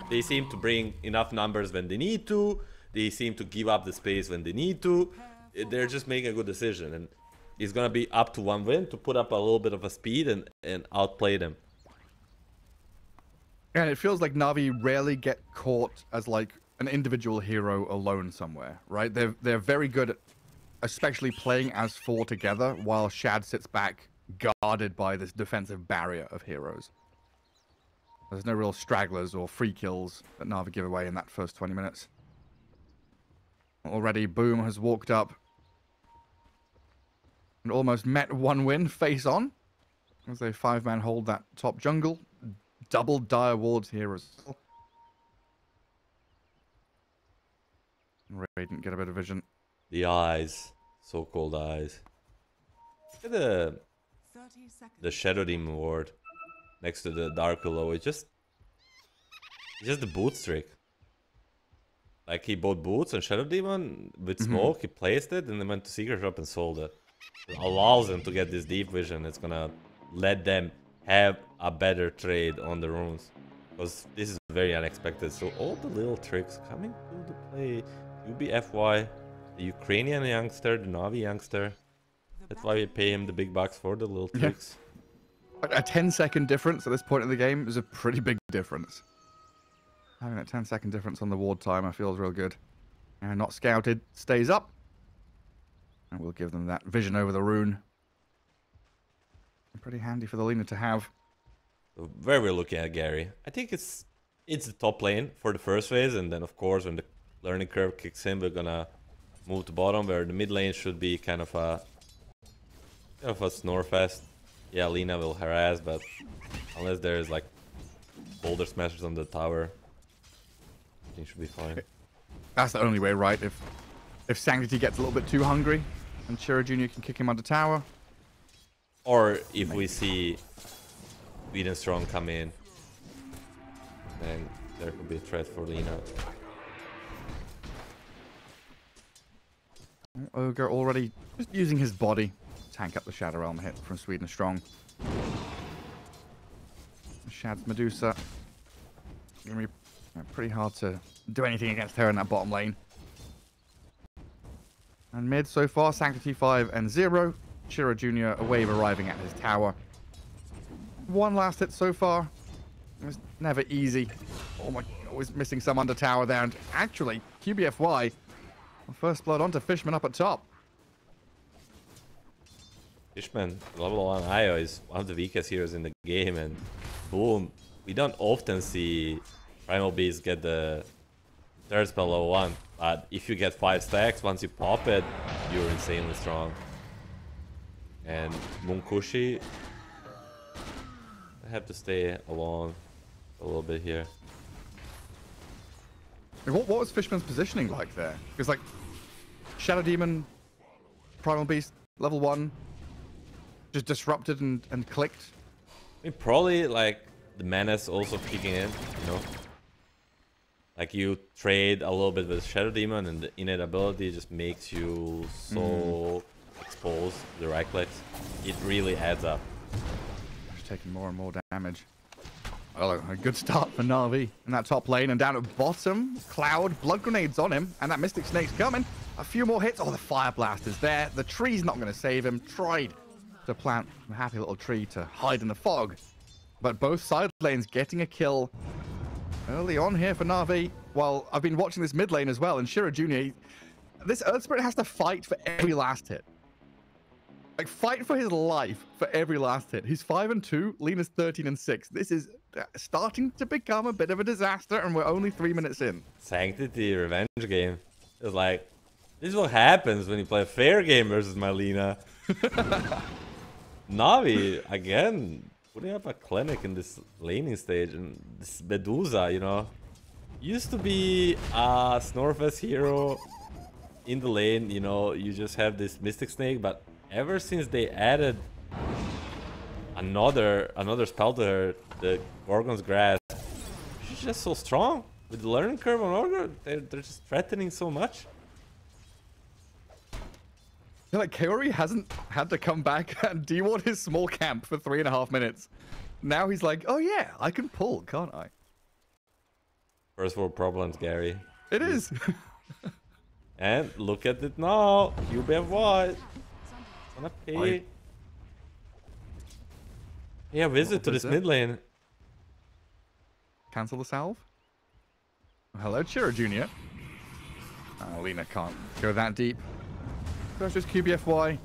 They seem to bring enough numbers when they need to. They seem to give up the space when they need to. They're just making a good decision. And it's gonna be up to OneWin to put up a little bit of a speed and outplay them. And it feels like Na'Vi rarely get caught as like an individual hero alone somewhere, right? They're very good at especially playing as four together while Shad sits back guarded by this defensive barrier of heroes. There's no real stragglers or free kills that Na'Vi give away in that first 20 minutes. Already Boom has walked up and almost met OneWin face on. As they 5-man hold that top jungle. Double dire wards here as well. Radiant get a bit of vision. The eyes. So-called eyes. Look at the Shadow Demon ward next to the Dark Willow. It's just the boots trick. Like he bought boots and Shadow Demon with smoke, he placed it and then went to Secret Shop and sold it. It allows them to get this deep vision. It's gonna let them have a better trade on the runes. Because this is very unexpected. So all the little tricks coming to the play. UBFY, the Ukrainian youngster, the Navi youngster. That's why we pay him the big bucks for the little tricks. A 10-second difference at this point in the game is a pretty big difference. Having that 10-second difference on the ward timer feels real good. And not scouted stays up. And we'll give them that vision over the rune. Pretty handy for the Lina to have. So where we're looking at Gary, I think it's the top lane for the first phase, and then of course when the learning curve kicks in, we're gonna move to bottom, where the mid lane should be kind of a snore fest. Yeah, Lina will harass, but unless there's like boulder smashers on the tower, I think should be fine. That's the only way, right? If Sanctity gets a little bit too hungry, and Shiro Jr. can kick him under tower. Or if we see Sweden Strong come in, then there could be a threat for Lina. Ogre already just using his body to tank up the Shadow Realm hit from Sweden Strong. Shad's Medusa. Gonna be pretty hard to do anything against her in that bottom lane. And mid so far, Sanctity 5 and 0. Shiro Jr. a wave arriving at his tower. One last hit so far. It was never easy. Oh my, always missing some under tower there. And actually, QBFY, first blood onto Fishman up at top. Fishman, level 1 IO is one of the weakest heroes in the game, and boom. We don't often see Primal Beast get the third spell level 1, but if you get 5 stacks, once you pop it, you're insanely strong. And Munkushi, I have to stay alone a little bit here. What was Fishman's positioning like there? Because like Shadow Demon, Primal Beast, level 1, just disrupted and clicked. I mean, probably like the menace also kicking in, you know? Like you trade a little bit with Shadow Demon and the innate ability just makes you so exposed to the right clicks. It really adds up. Just taking more and more damage. Oh, a good start for Na'Vi in that top lane. And down at bottom, Cloud, blood grenades on him. And that Mystic Snake's coming. A few more hits. Oh, the Fire Blast is there. The tree's not going to save him. Tried to plant a happy little tree to hide in the fog. But both side lanes getting a kill early on here for Na'Vi. While I've been watching this mid lane as well. And Shiro Jr., this Earth Spirit has to fight for every last hit. Like, fight for his life for every last hit. He's 5 and 2. Lina's 13 and 6. This is starting to become a bit of a disaster, and we're only 3 minutes in. Sanctity revenge game. It's like, this is what happens when you play a fair game versus my Lina. Na'Vi, again, putting up a clinic in this laning stage, and this Medusa, you know, used to be a Snorfest hero in the lane, you know, you just have this Mystic Snake, but ever since they added another spell to her, the Gorgon's Grasp, she's just so strong. With the learning curve on Ogre, they're just threatening so much. Yeah, like, Kaori hasn't had to come back and deward his small camp for 3.5 minutes. Now he's like, oh yeah, I can pull, can't I? First world problems, Gary. It is. And look at it now. QBFY. Gonna pay. Yeah, visit to this mid lane. Cancel the salve. Hello, Shiro Jr. Lina can't go that deep. That's just QBFY.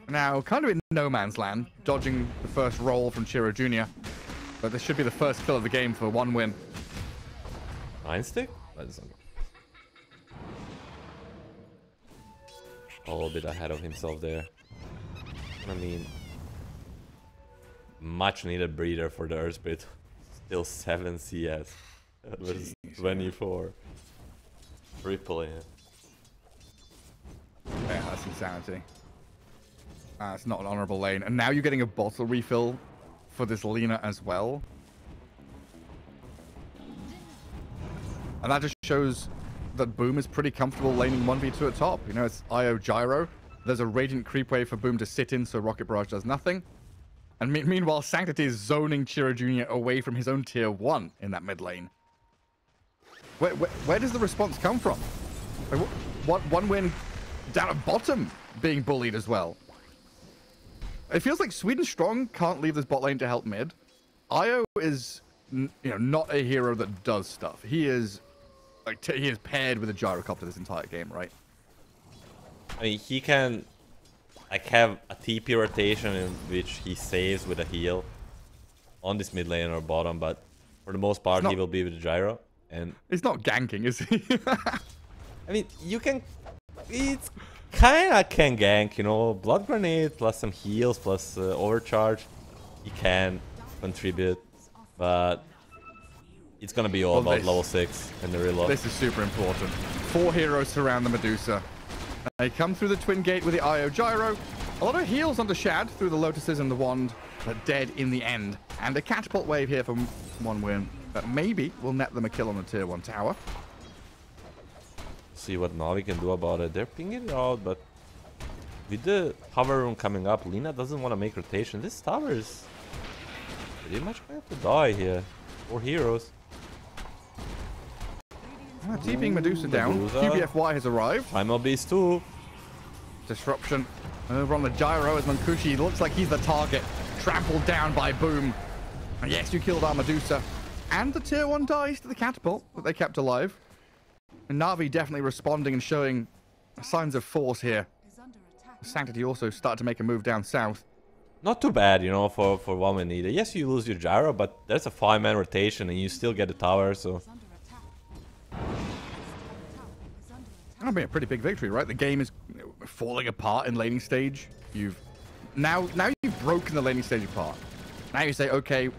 Now, kind of in no man's land, dodging the first roll from Shiro Jr. But this should be the first kill of the game for 1 win. 9 stick? That is a little bit ahead of himself there. I mean, much needed breather for the Earth Spirit. Still 7 CS. That was 24. Triple, yeah. Yeah, that's insanity. It's not an honorable lane. And now you're getting a bottle refill for this Lina as well. And that just shows that Boom is pretty comfortable laning 1v2 at top. You know, it's IO Gyro. There's a Radiant creep wave for Boom to sit in so Rocket Barrage does nothing. And meanwhile, Sanctity is zoning Chiro Jr. away from his own tier 1 in that mid lane. Where does the response come from? Like, what one win down at bottom being bullied as well? It feels like Sweden Strong can't leave this bot lane to help mid. IO is, not a hero that does stuff. He is like he is paired with a gyrocopter this entire game, right? I mean, he can like have a TP rotation in which he saves with a heal on this mid lane or bottom, but for the most part he will be with the gyro. And he's not ganking, is he? I mean, you can. It's kinda can gank, Blood Grenade plus some heals plus overcharge. He can contribute, but it's gonna be all about level 6 and the reload. This is super important. 4 heroes surround the Medusa. They come through the Twin Gate with the IO Gyro. A lot of heals onto Shad through the Lotuses and the Wand, but dead in the end. And a catapult wave here for 1 win. That maybe will net them a kill on the tier 1 tower. See what Na'Vi can do about it. They're pinging it out, but with the tower room coming up, Lina doesn't want to make rotation. This tower is pretty much going to die here. 4 heroes. TPing Medusa down. QBFY has arrived. Primal Beast too. Disruption over on the Gyro as Munkushi looks like he's the target. Trampled down by Boom. And yes, you killed our Medusa. And the tier 1 dies to the catapult that they kept alive. And Na'Vi definitely responding and showing signs of force here. Sanctity also started to make a move down south. Not too bad, for 1 win either. Yes, you lose your gyro, but there's a 5-man rotation and you still get the tower, so... That'll be a pretty big victory, right? The game is falling apart in laning stage. Now you've broken the laning stage apart. Now you say, okay,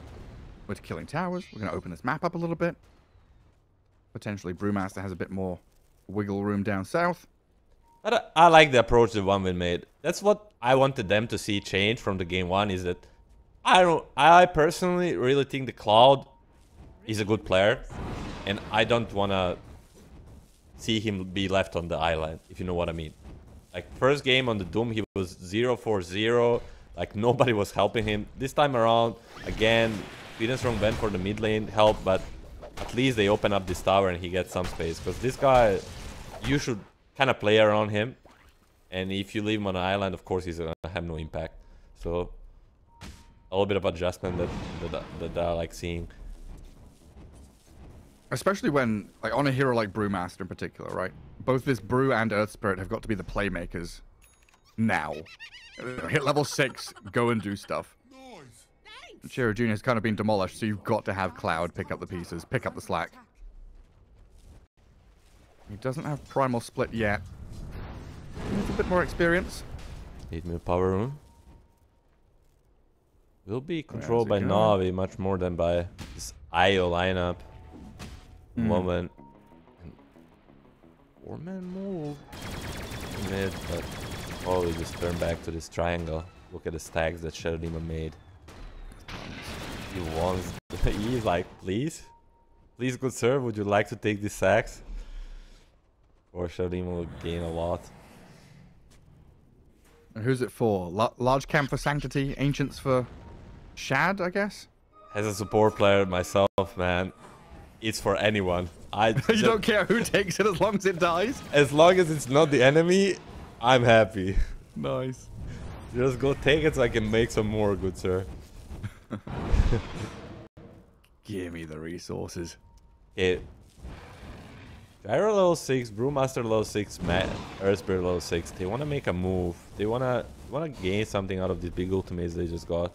we're killing towers. We're going to open this map up a little bit. Potentially Brewmaster has a bit more wiggle room down south. But I like the approach that 1win made. That's what I wanted them to see change from the game 1, is that I personally really think the Cloud is a good player, and I don't want to see him be left on the island, if you know what I mean. Like, first game on the Doom, he was 0-4-0, like nobody was helping him. This time around, again, Sweden Strong went for the mid lane help, but at least they open up this tower and he gets some space. Because this guy, you should kind of play around him. And if you leave him on an island, of course, he's going to have no impact. So, a little bit of adjustment that I like seeing. Especially when, like, on a hero like Brewmaster in particular, right? Both this Brew and Earth Spirit have got to be the playmakers now. Hit level 6, go and do stuff. Chiro Jr. has kind of been demolished, so you've got to have Cloud pick up the pieces, pick up the slack. He doesn't have Primal Split yet. He needs a bit more experience. Need me a power room. Will be controlled by Na'Vi much more than by this IO lineup. Moment. 4-man move. Mid, but probably just turn back to this triangle. Look at the stacks that Shadow Demon made. He wants. He's like, please, good sir, would you like to take these sacks? Or Shadow Demon will gain a lot. And who's it for? Large camp for Sanctity, Ancients for Shad, I guess? As a support player myself, man, it's for anyone. You don't care who takes it as long as it dies? As long as it's not the enemy, I'm happy. Nice. Just go take it so I can make some more, good sir. Give me the resources. Okay. Gyro level 6, Brewmaster level 6, Earth Spirit level 6. They want to make a move. They wanna gain something out of these big ultimates they just got.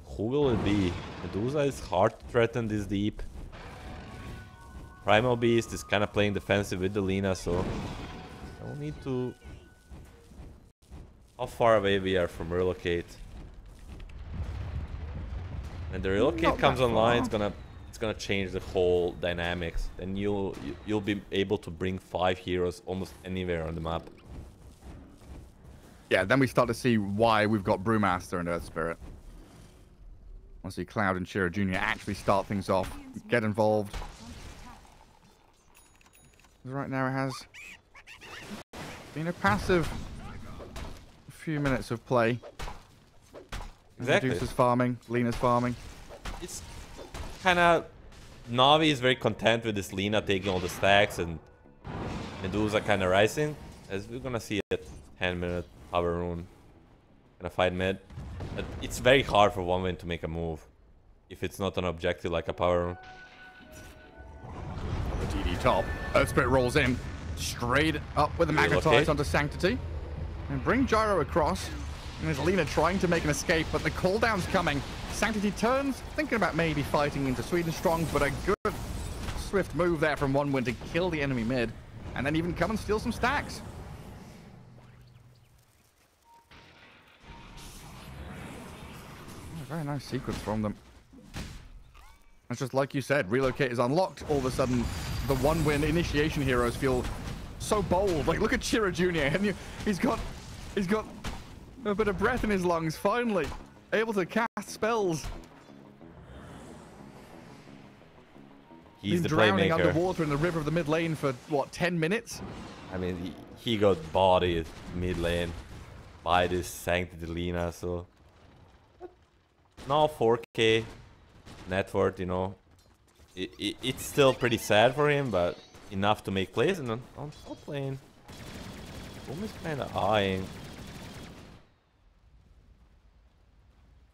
Who will it be? Medusa is hard to threaten this deep. Primal Beast is kind of playing defensive with the Lina, so I don't need to... How far away we are from relocate? When the relocate Not comes that online, far. it's gonna change the whole dynamics. Then you'll be able to bring 5 heroes almost anywhere on the map. Yeah, then we start to see why we've got Brewmaster and Earth Spirit. We'll see Cloud and Shira Jr. actually start things off, get involved. Right now it has been a passive few minutes of play. Exactly. Medusa's farming, Lena's farming. It's kind of... Navi is very content with this Lina taking all the stacks and Medusa kind of rising. As we're gonna see it, 10-minute power rune. Gonna fight mid. But it's very hard for OneWin to make a move if it's not an objective like a power rune. The DD top. Earth Spirit rolls in, straight up with the Magnetize onto Sanctity. And bring Gyro across. And there's Lena trying to make an escape, but the cooldown's coming. Sanctity turns, thinking about maybe fighting into Sweden Strong, but a good swift move there from OneWin to kill the enemy mid. And then even come and steal some stacks. Oh, very nice sequence from them. It's just like you said, Relocate is unlocked. All of a sudden, the OneWin initiation heroes feel so bold. Like, look at Shira Jr. And he's got a bit of breath in his lungs, finally. Able to cast spells. He's the drowning playmaker. underwater in the river of the mid lane for, what, 10 minutes? I mean, he got bodied mid lane by this Sanctity Lina, so... Now 4K net worth, you know. It's still pretty sad for him, but enough to make plays, and on top lane, Boom is kind of eyeing.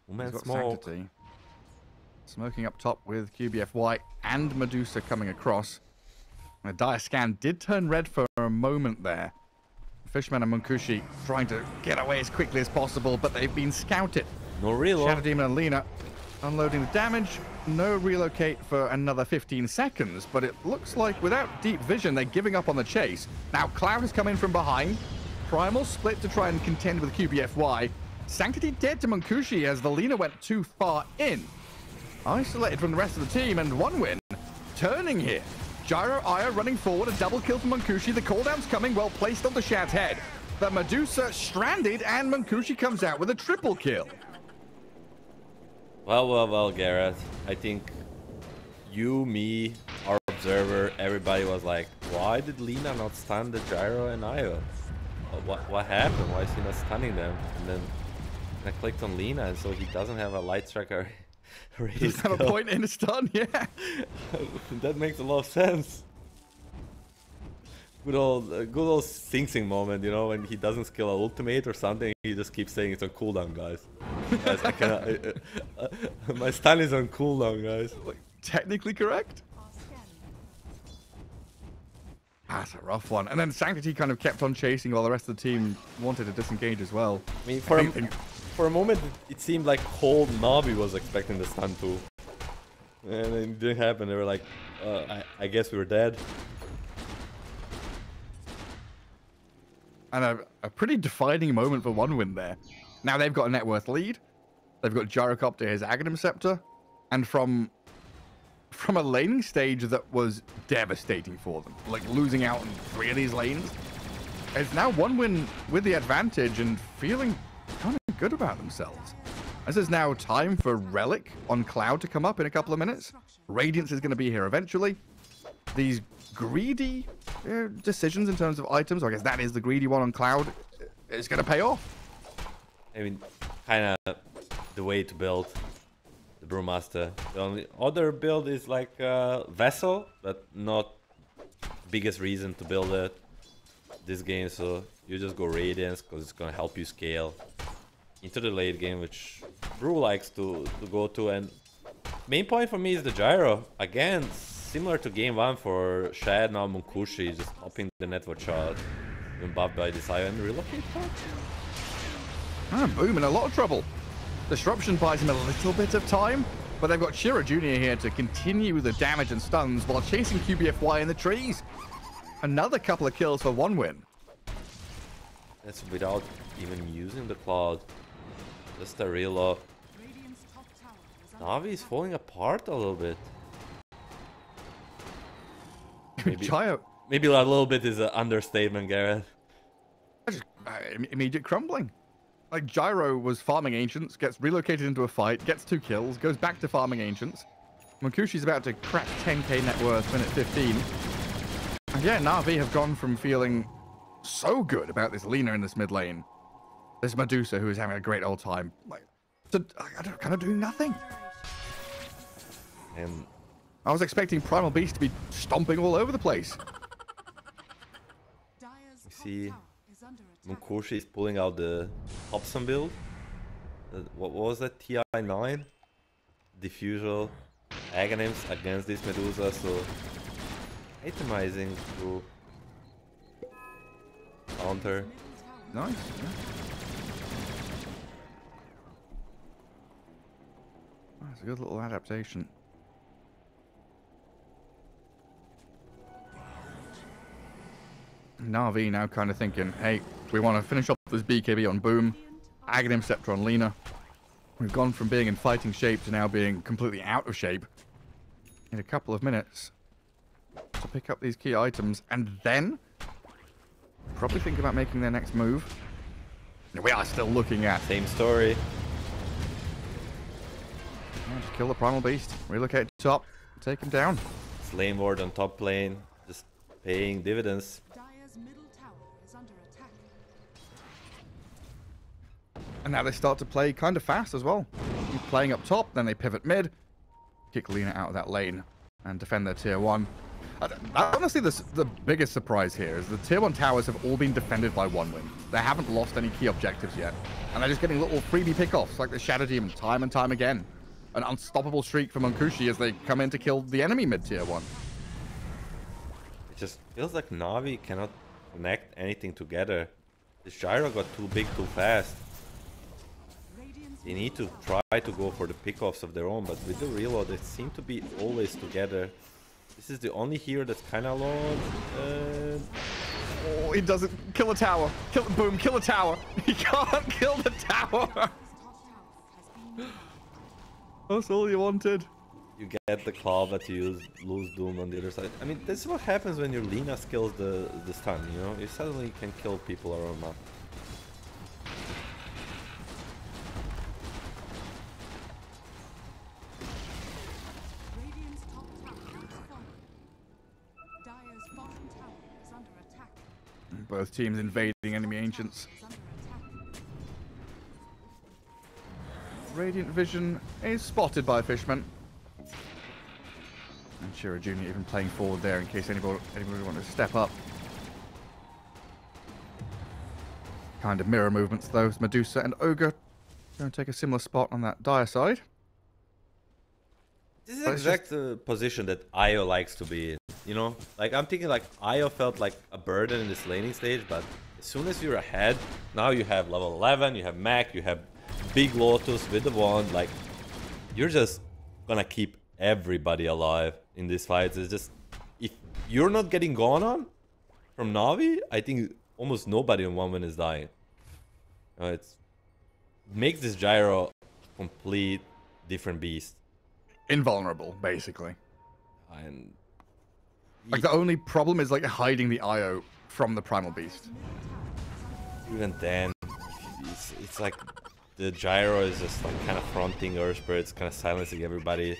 Woman smoke. Sanctity. Smoking up top with QBFY and Medusa coming across. The Dire Scan did turn red for a moment there. Fishman and Munkushi trying to get away as quickly as possible, but they've been scouted. No reload. Shadow Demon and Lena unloading the damage. No relocate for another 15 seconds, but it looks like without deep vision, they're giving up on the chase. Now Cloud has come in from behind. Primal split to try and contend with QBFY. Sanctity dead to Munkushi as the Lena went too far in. Isolated from the rest of the team, and OneWin turning here. Gyro Aya running forward, a double kill from Munkushi. The cooldown's coming, well placed on the Shad's head. But Medusa stranded, and Munkushi comes out with a triple kill. Well, Gareth. I think you, me, our observer, everybody was like, why did Lina not stun the Gyro and Aya? What happened? Why is he not stunning them? And then I clicked on Lina, and so he doesn't have a light striker. Doesn't have a point in a stun, yeah. That makes a lot of sense. Good old Sing Sing moment, you know, when he doesn't skill an ultimate or something, he just keeps saying it's on cooldown, guys. Guys, I cannot. My stun is on cooldown, guys. Technically correct. That's a rough one. And then Sanctity kind of kept on chasing while the rest of the team wanted to disengage as well. I mean, for a moment, it seemed like whole Navi was expecting the stun too. And it didn't happen. They were like, I guess we were dead. And a pretty defining moment for OneWin there. Now they've got a net worth lead. They've got Gyrocopter, his Aghanim Scepter. And from a laning stage that was devastating for them, like losing out on 3 of these lanes, it's now OneWin with the advantage and feeling kind of good about themselves. This is now time for Relic on Cloud to come up in a couple of minutes. Radiance is going to be here eventually. These greedy decisions in terms of items, I guess that is the greedy one on Cloud, is going to pay off. I mean, kind of the way to build the Brewmaster. The only other build is like Vessel, but not biggest reason to build it this game. So you just go Radiance because it's gonna help you scale into the late game, which Brew likes to go to. And main point for me is the Gyro. Again, similar to game 1 for Shad, now Munkushi, just upping the network shot. Been buffed by this Aya and relocate. Boom in a lot of trouble. Disruption buys him a little bit of time, but they've got Shira Jr. here to continue the damage and stuns while chasing QBFY in the trees. Another couple of kills for OneWin. That's without even using the Cloud. Just a real Na'Vi is falling apart a little bit. Maybe, maybe a little bit is an understatement, Gareth. Immediate crumbling. Like, Gyro was farming Ancients, gets relocated into a fight, gets 2 kills, goes back to farming Ancients. Munkushi's about to crack 10k net worth minute 15. And yeah, Na'Vi have gone from feeling so good about this Lina in this mid lane. This Medusa, who is having a great old time, like, to kind of doing nothing. And I was expecting Primal Beast to be stomping all over the place. you see, Munkushi is pulling out the Hobson build. What was that? TI9? Diffusal Aghanims against this Medusa, so itemizing to counter. Nice. Yeah. That's a good little adaptation. Na'Vi now kind of thinking, hey, we want to finish up this BKB on Boom, Aghanim Scepter on Lina. We've gone from being in fighting shape to now being completely out of shape. In a couple of minutes to pick up these key items and then probably think about making their next move. We are still looking at Same story. just kill the Primal Beast, relocate to top, take him down. Slane Ward on top lane, just paying dividends. Dire's middle tower is under attack. And now they start to play kind of fast as well. Playing up top, then they pivot mid, kick Lina out of that lane, and defend their tier 1. Honestly, the biggest surprise here is the tier 1 towers have all been defended by 1-win. They haven't lost any key objectives yet. And they're just getting little freebie pickoffs like the Shadow Demon time and time again. An unstoppable streak for Munkushi as they come in to kill the enemy mid-tier 1. It just feels like Na'Vi cannot connect anything together. The Gyro got too big too fast. They need to try to go for the pickoffs of their own, but with the reload they seem to be always together. This is the only hero that's kind of alone. Oh, he doesn't kill a tower. Boom, kill a tower. He can't kill the tower. That's all you wanted. You get the claw, but you lose Doom on the other side. I mean, this is what happens when your Lina skills the stun, you know? You suddenly can kill people around map. Radiant's top tower has fallen. Dire's bottom tower is under attack. Both teams invading enemy ancients. Is under attack. Radiant Vision is spotted by Fishman. And Shira Jr. even playing forward there in case anybody wanted to step up. Kind of mirror movements though. Medusa and Ogre going to take a similar spot on that dire side. This is the exact position that Io likes to be in, you know? Like, I'm thinking like Io felt like a burden in this laning stage, but as soon as you're ahead, now you have level 11, you have Mac, you have Big Lotus with the wand, like, you're just gonna keep everybody alive in these fights. It's just, if you're not getting gone on from Na'Vi, I think almost nobody on 1-win is dying. It makes this Gyro a complete different beast. Invulnerable, basically. And like, the only problem is like hiding the IO from the Primal Beast. even then, it's like the Gyro is just like kind of fronting Earth Spirits, kind of silencing everybody.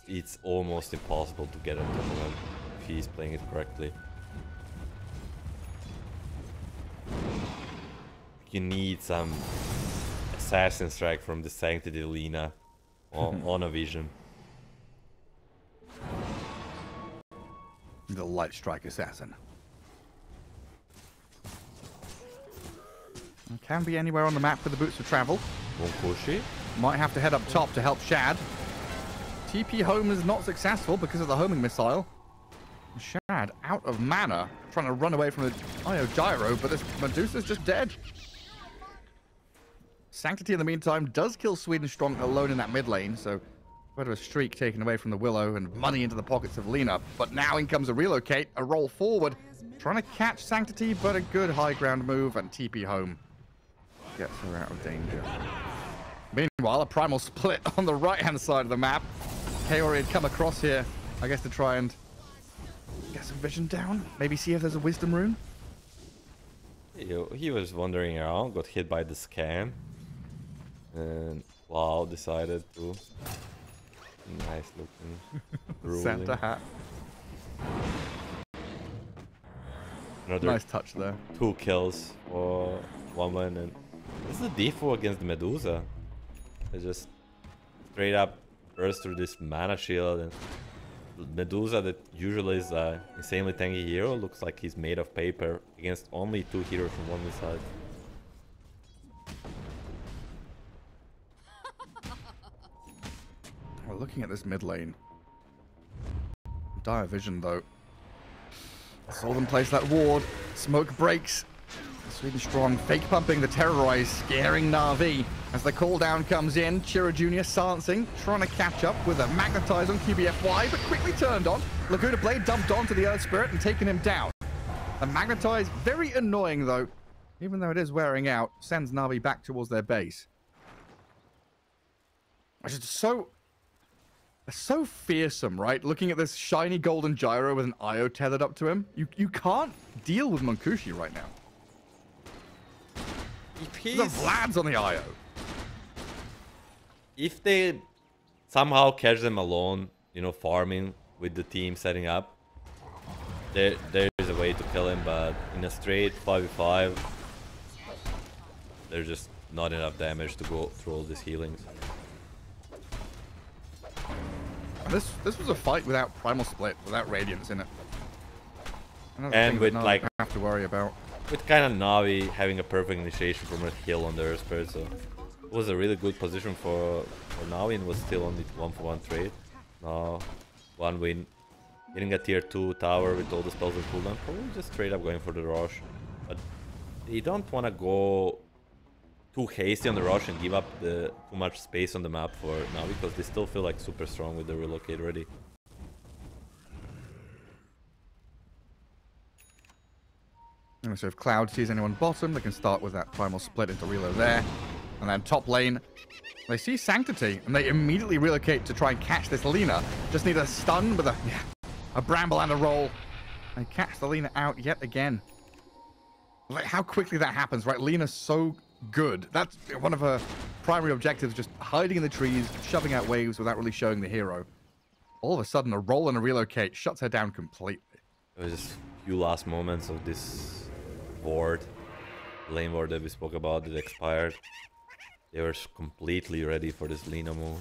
It's almost impossible to get him to him if he's playing it correctly. You need some Assassin Strike from the Sanctity Lina on a Vision. The Light Strike Assassin. It can be anywhere on the map with the boots of travel. Munkushi? Might have to head up top to help Shad. TP home is not successful because of the homing missile. Shad out of mana, trying to run away from the Io Gyro, but this Medusa's just dead. Sanctity in the meantime does kill Sweden Strong alone in that mid lane, so quite a streak taken away from the Willow and money into the pockets of Lina. But now in comes a relocate, a roll forward, trying to catch Sanctity, but a good high ground move and TP home gets her out of danger. Meanwhile, a primal split on the right-hand side of the map. Kaori had come across here, I guess, to try and get some vision down. Maybe see if there's a wisdom rune. He was wandering around, got hit by the scam, and Wow decided to. Nice looking. Santa hat. Another Nice touch there. 2 kills for woman, and this is a default against the Medusa. They just straight up burst through this mana shield, and Medusa, that usually is an insanely tanky hero, looks like he's made of paper against only 2 heroes from one side. We're looking at this mid lane. Dire vision though. Saw them place that ward. Smoke breaks. Sweden Strong fake pumping the Terrorize, scaring Na'Vi. As the cooldown comes in, Chira Jr. silencing, trying to catch up with a Magnetize on QBFY, but quickly turned on. Laguna Blade dumped onto the Earth Spirit and taken him down. The Magnetize, very annoying though, even though it is wearing out, sends Na'Vi back towards their base. Which is so fearsome, right? Looking at this shiny golden gyro with an Io tethered up to him. You can't deal with Munkushi right now. The Vlad's on the Io. If they somehow catch them alone, you know, farming with the team setting up, there is a way to kill him, but in a straight 5v5, there's just not enough damage to go through all these healings. This was a fight without Primal Split, without Radiance in it. And with like have to worry about. With kind of Na'Vi having a perfect initiation from a hill on the Earth Spirit, so it was a really good position for Na'Vi, and was still only 1-for-1 trade. Now, 1 win, getting a tier 2 tower with all the spells on cooldown, probably just straight up going for the rush. But they don't want to go too hasty on the rush and give up too much space on the map for Na'Vi, because they still feel like super strong with the relocate ready. So if Cloud sees anyone bottom, they can start with that Primal Split into reload there. And then top lane, they see Sanctity, and they immediately relocate to try and catch this Lina. Just need a stun with a bramble and a roll, and catch the Lina out yet again. Like how quickly that happens, right? Lina's so good. That's one of her primary objectives, just hiding in the trees, shoving out waves without really showing the hero. All of a sudden, a roll and a relocate shuts her down completely. It was just a few last moments of this ward, lane ward that we spoke about that expired. They were completely ready for this Lina move.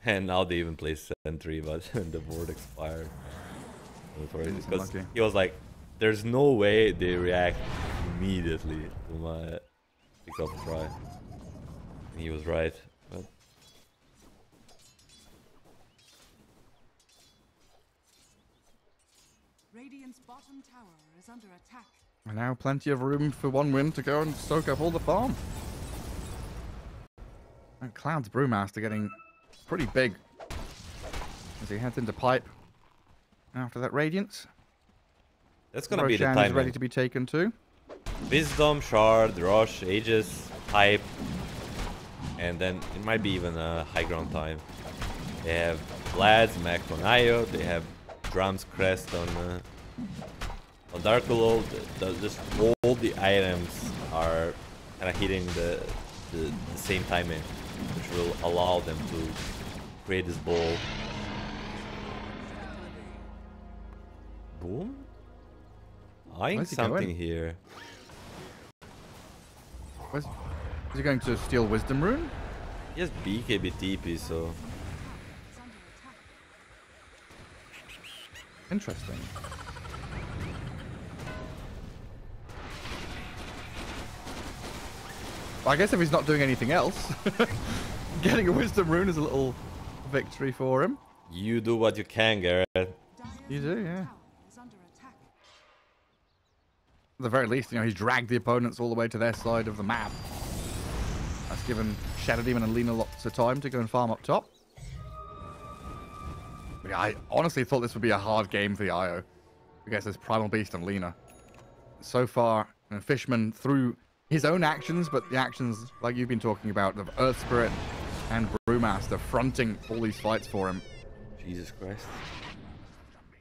And now they even play sentry, but the ward expired. Because he was like, there's no way they react immediately to my pick-up try. And he was right. But Radiant's bottom tower is under attack. And now plenty of room for one win to go and soak up all the farm. And Cloud's Brewmaster getting pretty big as he heads into pipe after that Radiance. that's gonna be the Roshan time. is ready to be taken too. Wisdom, Shard, Rush, Aegis, Pipe, and then it might be even a high ground time. They have Vlad's, Mac on Io, they have Drum's Crest on Dark Below. Just all the items are kind of hitting the same timing, which will allow them to create this ball. Boom? Eyeing something going? here. Is he going to steal Wisdom Rune? He has BKB TP, so It's under attack. Interesting. Well, I guess if he's not doing anything else, getting a Wisdom Rune is a little victory for him. you do what you can, Garrett. Dire's You do, yeah. tower is under attack. At the very least, you know, he's dragged the opponents all the way to their side of the map. That's given Shadow Demon and Lina lots of time to go and farm up top. But yeah, I honestly thought this would be a hard game for the IO. I guess there's Primal Beast and Lina. So far, you know, Fishman through his own actions, but the actions, like you've been talking about, of Earth Spirit and Brewmaster fronting all these fights for him. Jesus Christ.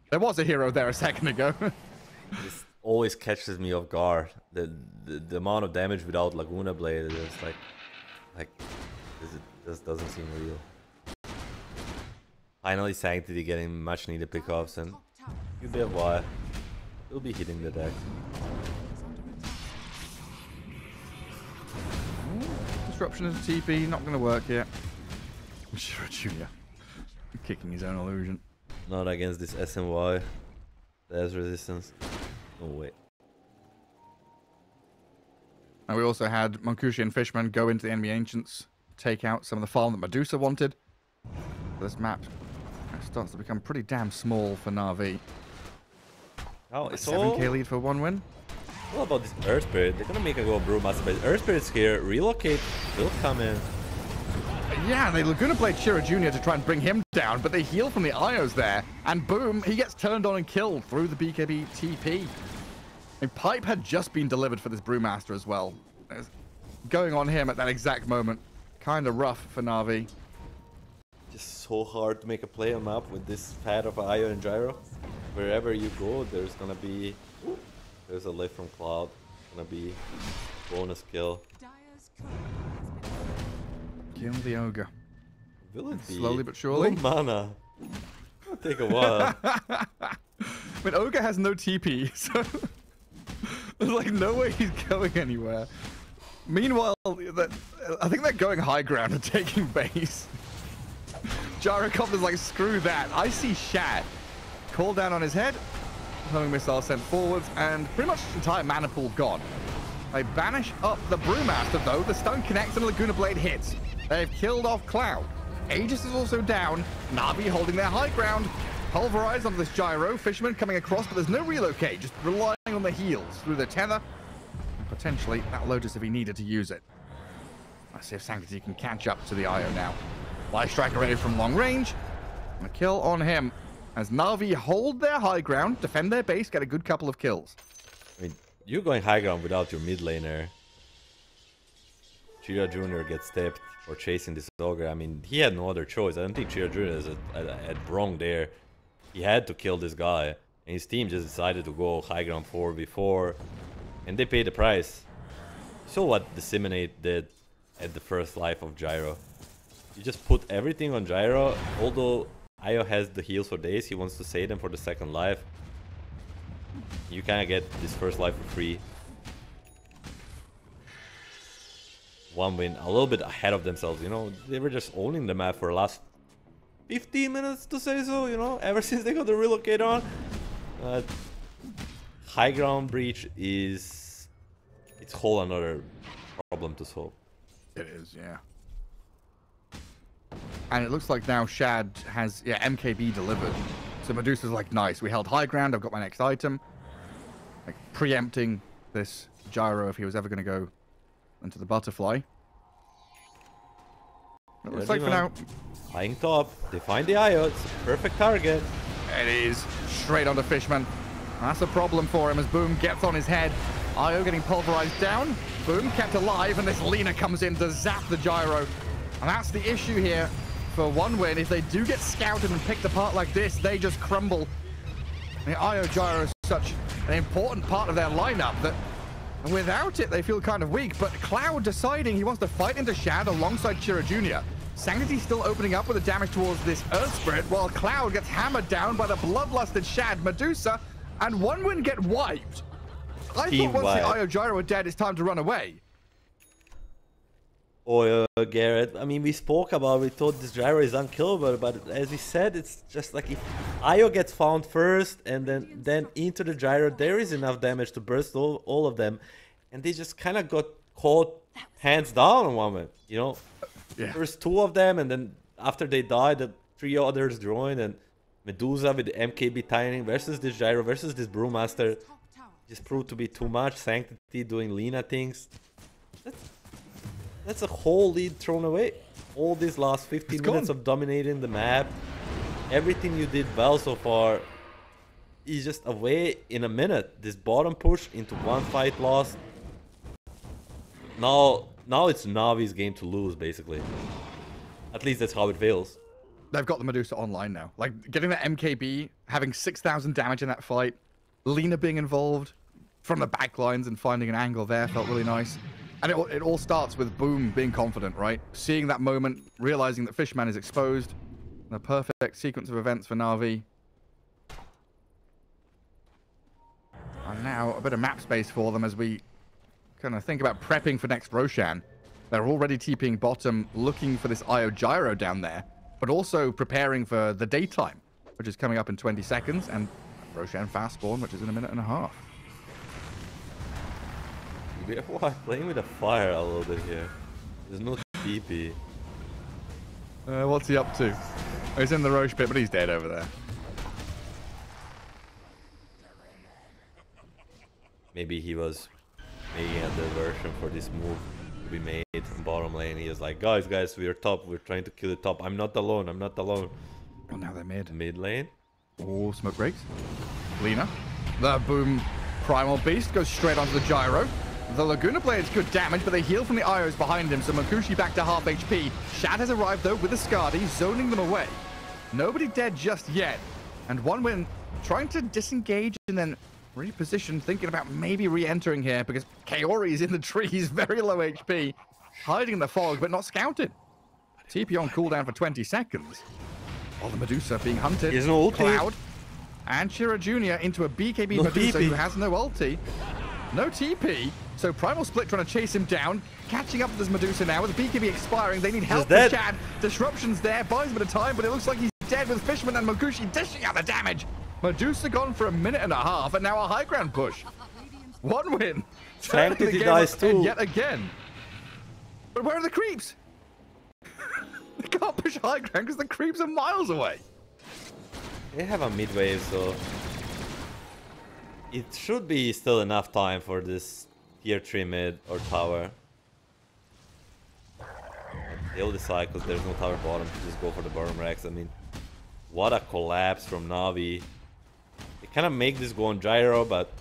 There was a hero there a second ago. This always catches me off guard. The amount of damage without Laguna Blade is just like it just doesn't seem real. Finally, Sanctity getting much needed pickups, and Top tower you bet why. We'll be hitting the deck. is under attack. Disruption of the TP, not going to work yet. Shiro Jr. kicking his own illusion. Not against this SNY. There's resistance. No way. And we also had Monkushi and Fishman go into the enemy ancients, take out some of the farm that Medusa wanted. This map starts to become pretty damn small for Na'Vi. Oh, it's 7k lead for one win. all about this Earth Spirit. They're gonna make a go Brewmaster, but Earth Spirit's here. Relocate will come in. Yeah, they were going to play Shiro Jr. to try and bring him down, but they heal from the IOs there. And boom, he gets turned on and killed through the BKB TP. A pipe had just been delivered for this Brewmaster as well. It's going on him at that exact moment. Kind of rough for Na'Vi. Just so hard to make a play on map with this pad of Io and Gyro. Wherever you go, there's gonna be... There's a lift from Cloud. Gonna be bonus kill. Dire's courier has been Kill the Ogre. Will it be? Slowly but surely. No mana. It'll take a while. I mean, Ogre has no TP, so there's like no way he's going anywhere. Meanwhile, I think they're going high ground and taking base. Gyrocop is like, screw that. I see Shad. Call down on his head. Homing missile sent forwards, and pretty much his entire mana pool gone. They banish up the Brewmaster, though. The stun connects and the Laguna Blade hits. They've killed off Cloud. Aegis is also down. Na'Vi holding their high ground. Pulverized onto this Gyro. Fisherman coming across, but there's no relocate. Just relying on the heals through the tether. And potentially that Lotus if he needed to use it. Let's see if Sanctity can catch up to the IO now. Light Striker ready from long range. And a kill on him. As Na'Vi hold their high ground, defend their base, get a good couple of kills. I mean, you're going high ground without your mid laner. Chira Jr. gets stepped for chasing this Ogre. I mean, he had no other choice. I don't think Chira Jr. had wrong there. He had to kill this guy. And his team just decided to go high ground 4v4. And they paid the price. You saw what Disseminate did at the first life of Gyro. You just put everything on Gyro, although Io has the heals for days, he wants to save them for the second life. You kind of get this first life for free. One win, a little bit ahead of themselves, you know. They were just owning the map for the last 15 minutes, to say so, you know, ever since they got the relocate on. High ground breach is... it's a whole another problem to solve. It is, yeah. And it looks like now Shad has, yeah, MKB delivered. So Medusa's like, nice, we held high ground, I've got my next item. Like, preempting this Gyro if he was ever going to go into the butterfly. It looks like for now... Flying top, they find the IO, it's a perfect target. It is straight onto Fishman. That's a problem for him as Boom gets on his head. IO getting pulverized down. Boom kept alive, and this Lina comes in to zap the Gyro. And that's the issue here for one win. If they do get scouted and picked apart like this, they just crumble. The IO Gyro is such an important part of their lineup that without it, they feel kind of weak. But Cloud deciding he wants to fight into Shad alongside Chira Jr. Sanctity still opening up with the damage towards this Earth Spirit, while Cloud gets hammered down by the bloodlusted Shad, Medusa, and one win get wiped. I Team thought once wipe. the IO Gyro are dead, it's time to run away. Oh, Garrett, I mean, we spoke about, we thought this Gyro is unkillable, but as we said, it's just like if Io gets found first and then into the Gyro, there is enough damage to burst all of them. And they just kind of got caught hands down on one minute, you know? Yeah. There's two of them, and then after they died, the three others joined, and Medusa with the MKB timing versus this Gyro versus this Brewmaster top tower. just proved to be too much. Sanctity doing Lina things. That's a whole lead thrown away. All these last 15 minutes of dominating the map, everything you did well so far is just away in a minute. This bottom push into one fight lost. now it's Navi's game to lose, basically. At least that's how it feels. They've got the Medusa online now. Like, getting that MKB, having 6,000 damage in that fight, Lina being involved from the back lines and finding an angle there felt really nice. And it all starts with Boom being confident, right? Seeing that moment, realizing that Fishman is exposed. The perfect sequence of events for Na'Vi. And now a bit of map space for them as we kind of think about prepping for next Roshan. They're already TPing bottom, looking for this Io Gyro down there, but also preparing for the daytime, which is coming up in 20 seconds, and Roshan fast spawn, which is in a minute and a half. Why playing with the fire a little bit here? There's no TP. What's he up to? Oh, he's in the Roche pit, but he's dead over there. Maybe he was making a diversion for this move to be made in bottom lane. He was like, guys, we're top. We're trying to kill the top. I'm not alone. I'm not alone. Well, now they're mid. Mid lane. Oh, smoke breaks. Lina. The Boom Primal Beast goes straight onto the Gyro. The Laguna Blade's good damage, but they heal from the Ios behind him, so Makushi back to half HP. Shad has arrived, though, with the Skadi, zoning them away. Nobody dead just yet. And OneWin trying to disengage and then reposition, thinking about maybe re-entering here, because Kaori is in the trees, very low HP, hiding in the fog, but not scouted. TP on cooldown for 20 seconds. While the Medusa being hunted. There's no ulti. Cloud. And Shira Jr. into a BKB No Medusa TP. who has no ulti. No TP. So Primal Split trying to chase him down. Catching up with this Medusa now. With the BKB expiring, they need help from Chad. Disruption's there. Buys a bit of time, but it looks like he's dead with Fishman and Makushi dishing out the damage. Medusa gone for a minute and a half, and now a high ground push. OneWin. Sanctity dies too. Yet again. But where are the creeps? They can't push high ground because the creeps are miles away. They have a mid wave, so it should be still enough time for this tier 3 mid or tower. They'll decide because there's no tower bottom to just go for the bottom Rex. I mean, what a collapse from Na'Vi. They kind of make this go on Gyro, but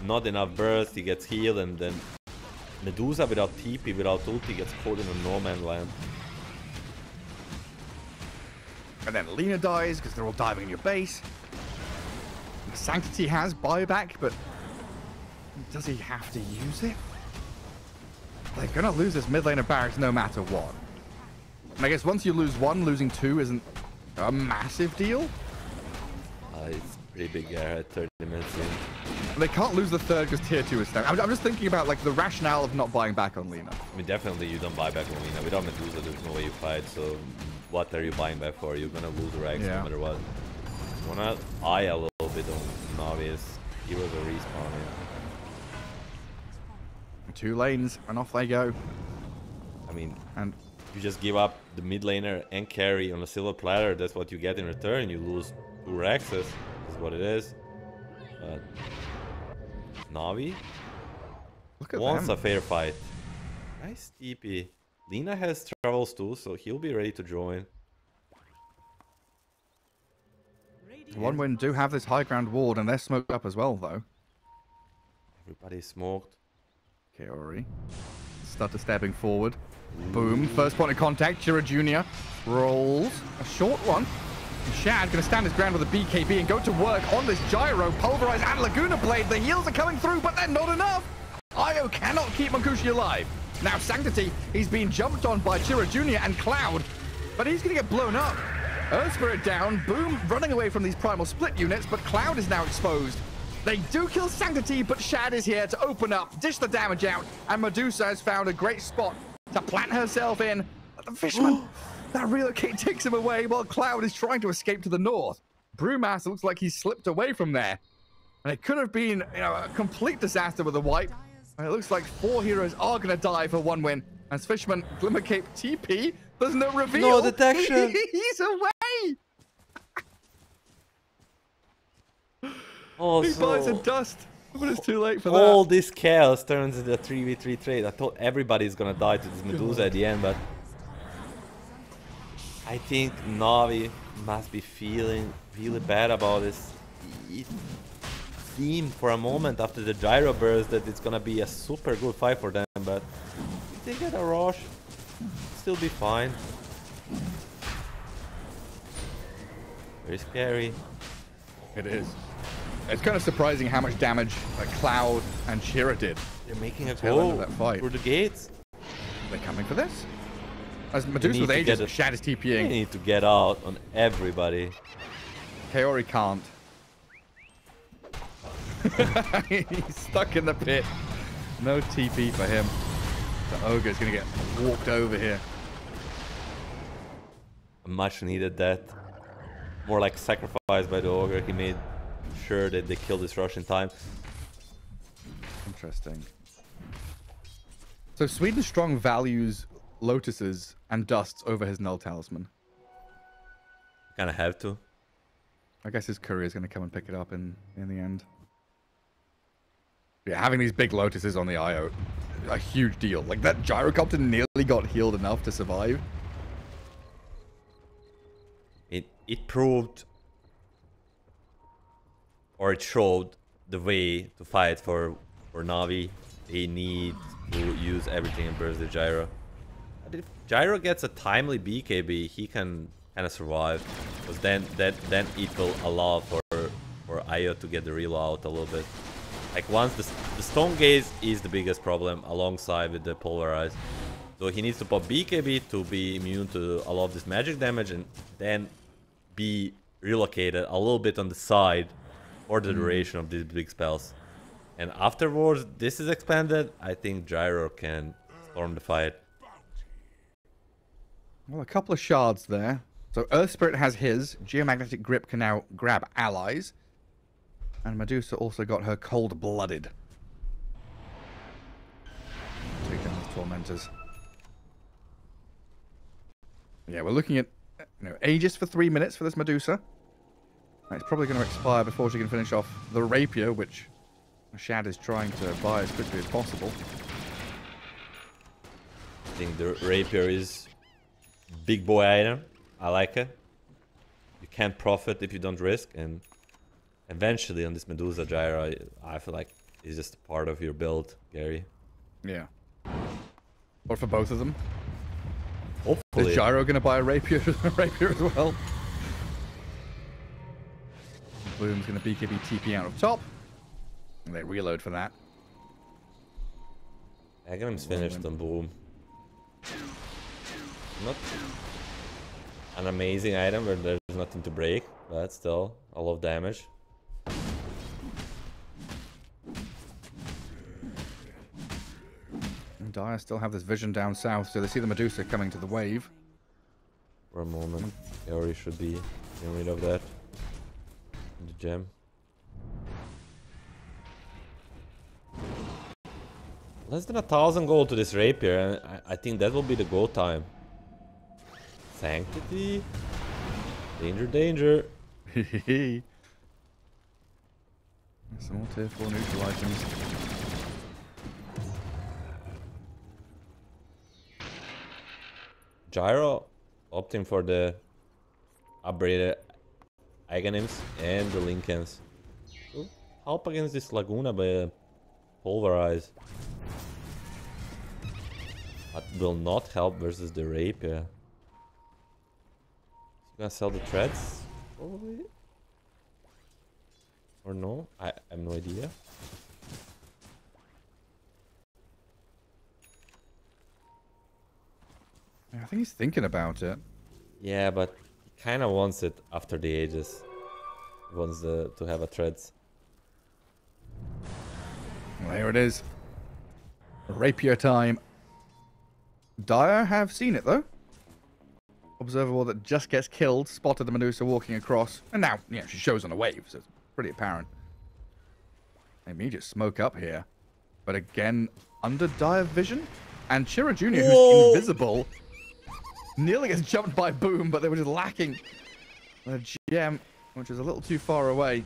not enough burst. He gets healed, and then Medusa without TP, without ulti, gets caught in a no man land. And then Lina dies because they're all diving in your base. Sanctity has buyback, but does he have to use it? They're going to lose this mid lane of barracks no matter what. And I guess once you lose one, losing two isn't a massive deal. It's pretty big at 30 minutes in. They can't lose the third because tier 2 is down. I'm just thinking about like the rationale of not buying back on Lina. I mean, definitely you don't buy back on Lina. Without Medusa, there's no way you fight, so what are you buying back for? You're gonna lose Rex no matter what. You wanna eye a little bit on Novice. He was a respawn. Two lanes, and off they go. I mean, and you just give up the mid laner and carry on a silver platter. That's what you get in return. You lose 2 Rexes. Is what it is. But Na'Vi wants a fair fight. Nice TP. Lina has travels too, so he'll be ready to join. OneWin do have this high ground ward, and they're smoked up as well, though. Everybody's smoked. Kaori. Stutter stepping forward. Boom. First point of contact. Shira Jr. rolls. A short one. And Shad going to stand his ground with a BKB and go to work on this Gyro. Pulverize and Laguna Blade. The heals are coming through, but they're not enough. Io cannot keep Makushi alive. Now Sanctity, he's being jumped on by Shira Jr. and Cloud, but he's going to get blown up. Earth Spirit down. Boom running away from these Primal Split units, but Cloud is now exposed. They do kill Sanctity, but Shad is here to open up, dish the damage out, and Medusa has found a great spot to plant herself in. But the Fishman, that relocate takes him away while Cloud is trying to escape to the north. Brewmaster looks like he's slipped away from there. And it could have been, a complete disaster with a wipe. And it looks like 4 heroes are going to die for OneWin. As Fishman, Glimmercape TP, there's no reveal. No detection. He's away. Oh, He buys a dust, but it's too late for that. All this chaos turns into a 3v3 trade. I thought everybody's gonna die to this Medusa at the end, but I think Na'Vi must be feeling really bad about this. It seemed for a moment after the Gyro burst that it's gonna be a super good fight for them, but they get a rush, still be fine. Very scary. It is. It's kind of surprising how much damage Cloud and Shira did. They're making a Tail end go of that fight. through the gates. They're coming for this. As Medusa with need to Aegis, get Shad is They TPing. need to get out on everybody. Kaori can't. He's stuck in the pit. No TP for him. The Ogre's going to get walked over here. Much needed that. More like sacrifice by the Ogre. He made sure that they killed this rush in time. Interesting. So Sweden Strong values Lotuses and Dusts over his Null Talisman. Kinda have to. I guess his courier is going to come and pick it up in the end. Yeah, having these big Lotuses on the IO, a huge deal. Like, that Gyrocopter nearly got healed enough to survive. It proved, or it showed the way to fight for Na'Vi. They need to use everything and burst the Gyro. But if Gyro gets a timely BKB, he can kind of survive. Because then it will allow for Io to get the reload out a little bit. Like once the Stone Gaze is the biggest problem alongside with the Pulverize. So he needs to pop BKB to be immune to a lot of this magic damage and then be relocated a little bit on the side for the duration of these big spells. And afterwards, this is expanded. I think Gyro can storm the fight. Well, a couple of shards there. So Earth Spirit has his. Geomagnetic Grip can now grab allies. And Medusa also got her Cold-Blooded. Take down these Tormentors. Yeah, we're looking at Aegis for 3 minutes for this Medusa. It's probably going to expire before she can finish off the Rapier, which Shad is trying to buy as quickly as possible. I think the Rapier is big boy item. I like it. You can't profit if you don't risk, and eventually on this Medusa Gyro, I feel like it's just a part of your build, Gary. Yeah. Or for both of them. Hopefully. Is Gyro going to buy a Rapier as well? Bloom's going to BKB TP out of top. And they reload for that. Aghanim's finished on Boom. Not an amazing item where there's nothing to break, but still a lot of damage. And Dire still have this vision down south, so they see the Medusa coming to the wave. For a moment. Kaori should be getting rid of that. The gem. Less than 1,000 gold to this Rapier, and I think that will be the go time. Sanctity. Danger, danger. Some more tier 4 neutral items. Gyro opting for the upgraded Aghanims and the Lincolns. Will help against this Laguna by Pulverize. But will not help versus the Rapier. Is he gonna sell the threads? Probably. Or no? I have no idea. I think he's thinking about it. Yeah, but he kind of wants it after the Aegis. He wants to have a threads. Well, here it is. Rapier time. Dire have seen it, though. Observable that just gets killed, spotted the Medusa walking across, and now, she shows on a wave, so it's pretty apparent. Immediate smoke up here. But again, under Dire vision, and Shira Jr., who's invisible, nearly gets jumped by Boom, but they were just lacking the gem, which is a little too far away.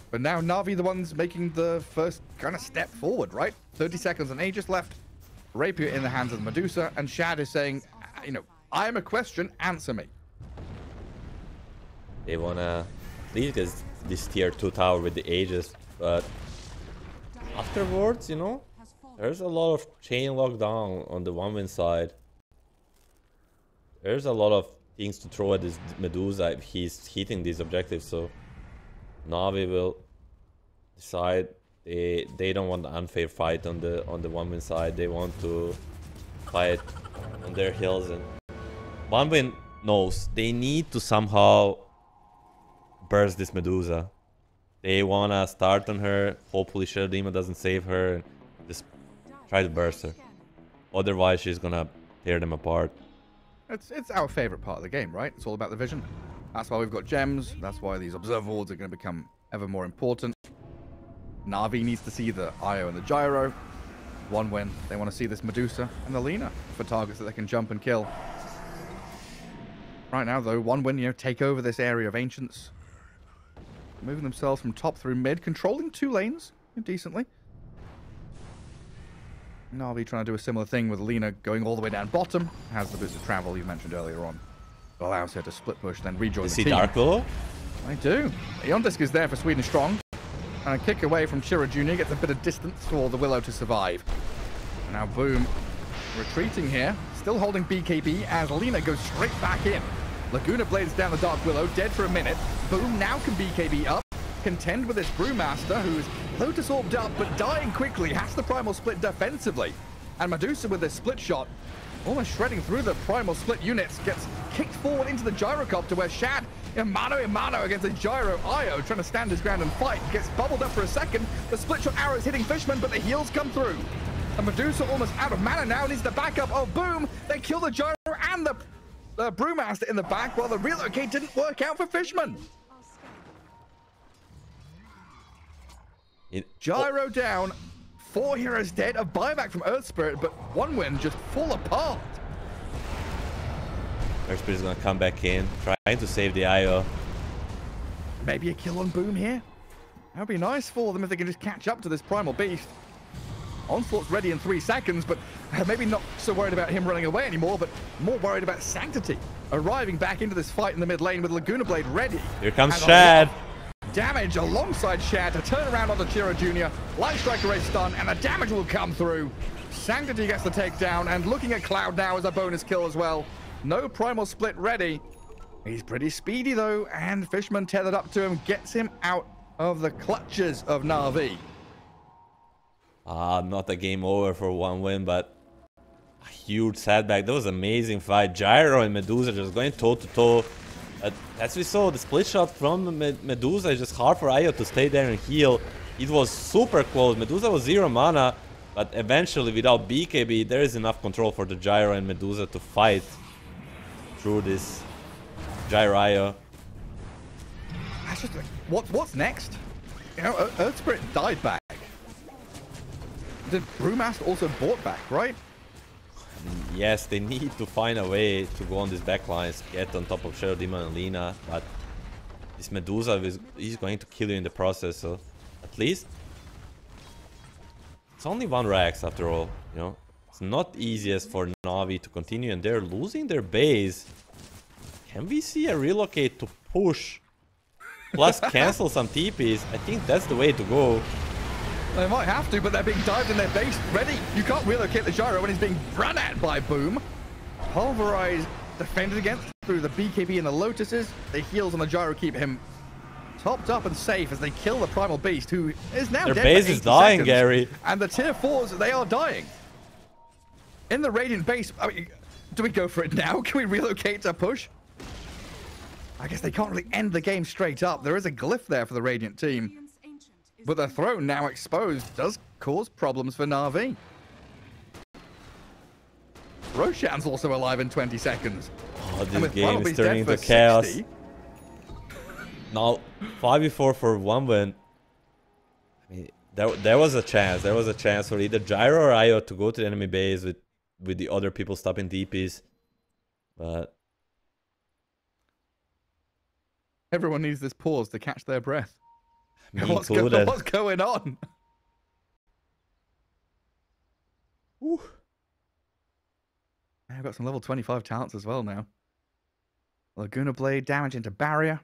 But now Na'Vi the ones making the first kind of step forward, right? 30 seconds and Aegis left. Rapier in the hands of the Medusa, and Shad is saying, I am a question, answer me. They wanna leave this tier 2 tower with the Aegis, but afterwards, Has fallen. There's a lot of chain lockdown on the 1-win side. There's a lot of things to throw at this Medusa if he's hitting these objectives, so Na'Vi will decide they don't want an unfair fight on the 1-win side. They want to fight on their heels, and 1-win knows they need to somehow burst this Medusa. They wanna start on her, hopefully Shadowdemon doesn't save her, and just try to burst her. Otherwise she's gonna tear them apart. It's our favorite part of the game, right? It's all about the vision. That's why we've got gems. That's why these observer wards are going to become ever more important. Na'Vi needs to see the Io and the Gyro. 1-win, they want to see this Medusa and the Lina for targets that they can jump and kill. Right now, though, 1-win, you know, take over this area of Ancients. Moving themselves from top through mid, controlling 2 lanes decently. Na'Vi trying to do a similar thing with Lina going all the way down bottom. Has the boots of travel you mentioned earlier on. Allows her to split push, then rejoin the team. See Dark Willow? I do. Yondisk is there for Sweden Strong. And a kick away from Chira Jr. gets a bit of distance for the Willow to survive. Now Boom retreating here. Still holding BKB as Lina goes straight back in. Laguna blades down the Dark Willow, dead for a minute. Boom now can BKB up. Contend with this Brewmaster, who's Lotus orbed up, but dying quickly, has the Primal Split defensively. And Medusa with this split shot, almost shredding through the Primal Split units, gets kicked forward into the Gyrocopter, where Shad, in mano against a Gyro Io, trying to stand his ground and fight, gets bubbled up for a second. The split shot arrows hitting Fishman, but the heals come through. And Medusa almost out of mana now, needs to back up. Oh, Boom! They kill the Gyro and the Brewmaster in the back, while the relocate didn't work out for Fishman. Gyro down, 4 heroes dead, a buyback from Earth Spirit, but 1-win just fall apart. Earth Spirit is gonna come back in, trying to save the IO. Maybe a kill on Boom here. That would be nice for them if they can just catch up to this Primal Beast. Onslaught's ready in 3 seconds, but maybe not so worried about him running away anymore, but more worried about Sanctity arriving back into this fight in the mid lane with Laguna Blade ready. Here comes Shad. Damage alongside Shad to turn around on the Chiro Jr. Light Strike Array stun, and the damage will come through. Sanctity gets the takedown, and looking at Cloud now as a bonus kill as well. No Primal Split ready. He's pretty speedy though, and Fishman tethered up to him gets him out of the clutches of Na'Vi. Not a game over for 1-win, but a huge setback. That was an amazing fight. Gyro and Medusa just going toe to toe. As we saw, the split shot from Medusa is just hard for Io to stay there and heal. It was super close. Medusa was 0 mana, but eventually without BKB, there is enough control for the Gyro and Medusa to fight through this Gyro Io. That's just like, what's next? You know, Earth Spirit died back. The Brewmaster also bought back, right? Yes, they need to find a way to go on these backlines, get on top of Shadowdemon and Lina, but this Medusa is going to kill you in the process, so at least it's only 1 Rax after all, you know. It's not easiest for Na'Vi to continue, and they're losing their base. Can we see a relocate to push plus cancel some TPs? I think that's the way to go. They might have to, but they're being dived in their base. Ready. You can't relocate the Gyro when he's being run at by Boom. Pulverize defended against through the BKB and the Lotuses. The heals on the Gyro keep him topped up and safe as they kill the Primal Beast, who is now dead. Their base is dying, seconds. Gary. And the tier 4s, they are dying. In the Radiant base, I mean, do we go for it now? Can we relocate to push? I guess they can't really end the game straight up. There is a glyph there for the Radiant team. But the throne now exposed does cause problems for Na'Vi. Roshan's also alive in 20 seconds. Oh, this game is turning into chaos. 60. Now, 5v4 for 1-win. I mean, there was a chance. There was a chance for either Gyro or Io to go to the enemy base with the other people stopping DPs. But everyone needs this pause to catch their breath. What's going on? Ooh. I've got some level 25 talents as well now. Laguna Blade damage into barrier.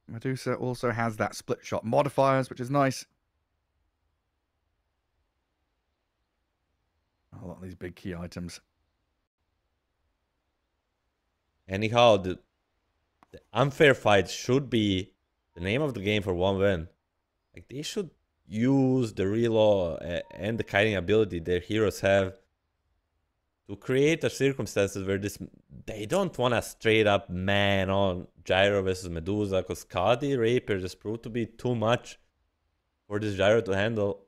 Medusa also has that split shot modifiers, which is nice. lot of these big key items. Anyhow, the unfair fight should be the name of the game for 1-win. Like, they should use the reload and the kiting ability their heroes have to create a circumstances where they don't want to straight up man on Gyro versus Medusa, because Skadi Rapier just proved to be too much for this Gyro to handle.